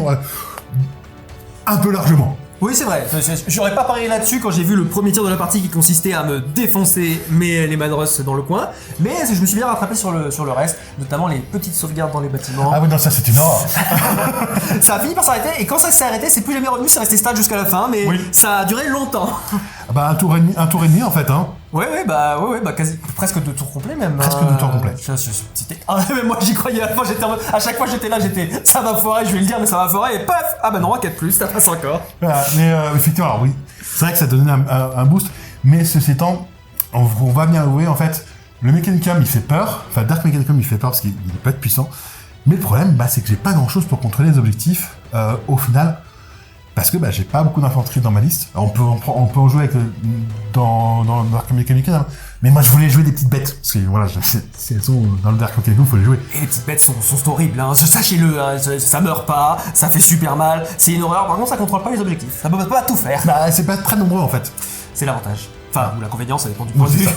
un peu largement. Oui, c'est vrai. J'aurais pas parié là-dessus quand j'ai vu le premier tir de la partie qui consistait à me défoncer les Manrus dans le coin. Mais je me suis bien rattrapé sur le reste, notamment les petites sauvegardes dans les bâtiments. Ah oui, non, ça c'est une horreur. Ça a fini par s'arrêter, et quand ça s'est arrêté, c'est plus jamais revenu, c'est resté stable jusqu'à la fin, mais Oui. ça a duré longtemps. Bah un tour et demi en fait, hein. Ouais, quasi, presque 2 tours complets même. Presque 2 tours complets. C'était... Ah, mais moi j'y croyais à la fin, j'étais en mode... À chaque fois j'étais là, ça va foirer, je vais le dire, mais ça va foirer, et paf. Ah bah non, 4+, ça passe encore. Voilà, mais effectivement, alors oui, c'est vrai que ça donnait un boost, mais ceci étant, on va bien avouer, en fait, Le Mechanicum, il fait peur. Enfin, Dark Mechanicum, il fait peur parce qu'il peut être puissant. Mais le problème, c'est que j'ai pas grand-chose pour contrôler les objectifs au final. Parce que j'ai pas beaucoup d'infanterie dans ma liste. Alors, on peut en jouer avec dans Dark Mechanicum. Mais moi, je voulais jouer des petites bêtes. Parce que voilà, si elles sont dans le Dark Mechanicum, il faut les jouer. Et les petites bêtes sont horribles, hein. Sachez-le, hein. Ça meurt pas, ça fait super mal, c'est une horreur. Par contre, ça contrôle pas les objectifs. Ça peut pas tout faire. C'est pas très nombreux en fait. C'est l'avantage. Enfin, ou l'inconvénient, ça dépend du point de vue.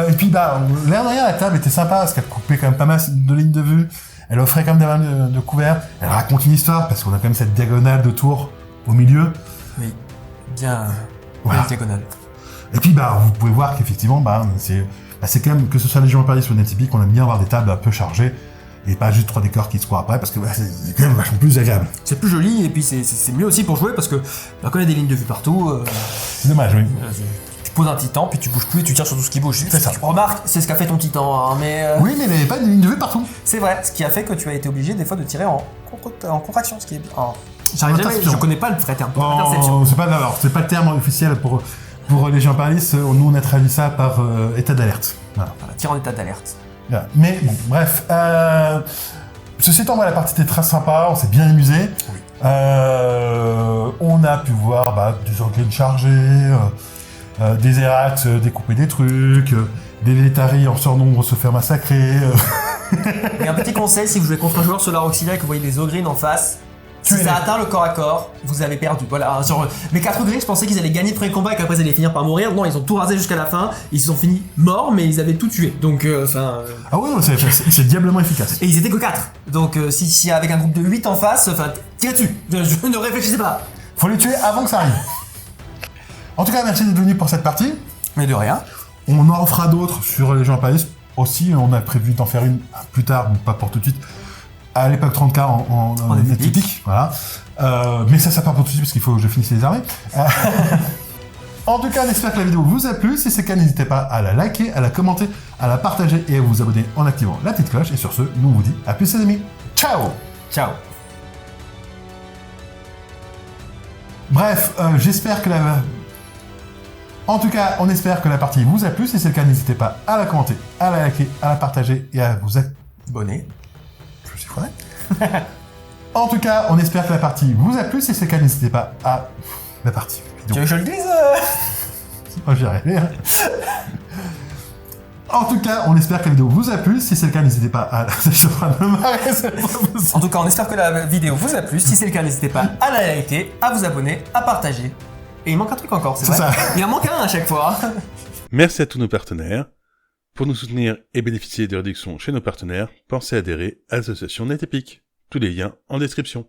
Et puis l'air de rien, la table était sympa parce qu'elle coupait quand même pas mal de lignes de vue. Elle offrait quand même des vannes de couvert. Elle raconte une histoire parce qu'on a quand même cette diagonale de tour au milieu. Oui, bien voilà. Diagonale. Et puis vous pouvez voir qu'effectivement c'est quand même, que ce soit Légion impérialiste ou Nétipique, on aime bien avoir des tables un peu chargées et pas juste 3 décors qui se courent après parce que c'est quand même vachement plus agréable. C'est plus joli et puis c'est mieux aussi pour jouer parce que quand il y a des lignes de vue partout. C'est dommage, oui. Tu poses un titan, puis tu bouges plus et tu tires sur tout ce qui bouge. C'est ça. Remarque, c'est ce qu'a fait ton titan, hein, mais... Oui, mais il n'y avait pas de ligne de vue partout. C'est vrai, ce qui a fait que tu as été obligé des fois de tirer en contraction, ce qui est... je connais pas le vrai terme. C'est pas le terme officiel pour les gens impérialistes. Nous, on a traduit ça par état d'alerte. Voilà. Tir en état d'alerte. Voilà. Mais bon, bref. Ceci étant, la partie était très sympa, on s'est bien amusé. Oui. On a pu voir des organes chargés, des Erax découper des trucs, des Létari en surnombre se faire massacrer. Et un petit conseil, si vous jouez contre un joueur Solar Auxilia et que vous voyez des Ogryn en face, si ça atteint le corps à corps, vous avez perdu. Voilà. Sur mes 4 Ogryn, je pensais qu'ils allaient gagner le premier combat et qu'après ils allaient finir par mourir. Non, ils ont tout rasé jusqu'à la fin, ils se sont finis morts, mais ils avaient tout tué. Donc, Ah oui, c'est diablement efficace. Et ils étaient que 4. Donc, si avec un groupe de 8 en face, tirez dessus. Je ne réfléchissez pas. Faut les tuer avant que ça arrive. En tout cas, merci d'être venu pour cette partie. Mais de rien. On en fera d'autres sur les gens impérialistes aussi. On a prévu d'en faire une plus tard, mais pas pour tout de suite. À l'époque 30K en typique, voilà. Mais ça part pour tout de suite parce qu'il faut que je finisse les armées. En tout cas, on espère que la vidéo vous a plu. Si c'est le cas, n'hésitez pas à la liker, à la commenter, à la partager et à vous abonner en activant la petite cloche. Et sur ce, nous on vous dit à plus les amis. Ciao. Ciao. Bref, j'espère que En tout cas, on espère que la partie vous a plu. Si c'est le cas, n'hésitez pas à la commenter, à la liker, à la partager et à vous abonner. Je suis vrai. En tout cas, on espère que la partie vous a plu. Si c'est le cas, n'hésitez pas à la partie vidéo. Tu veux que je le dise Moi, j'y arrive. En tout cas, on espère que la vidéo vous a plu. Si c'est le cas, n'hésitez pas à... Je suis en train de me marrer, En tout cas, on espère que la vidéo vous a plu. Si c'est le cas, n'hésitez pas à la liker, à vous abonner, à partager. Et il manque un truc encore, c'est vrai. Ça. Il en manque un à chaque fois. Merci à tous nos partenaires. Pour nous soutenir et bénéficier de réductions chez nos partenaires, pensez à adhérer à l'association NetEpic. Tous les liens en description.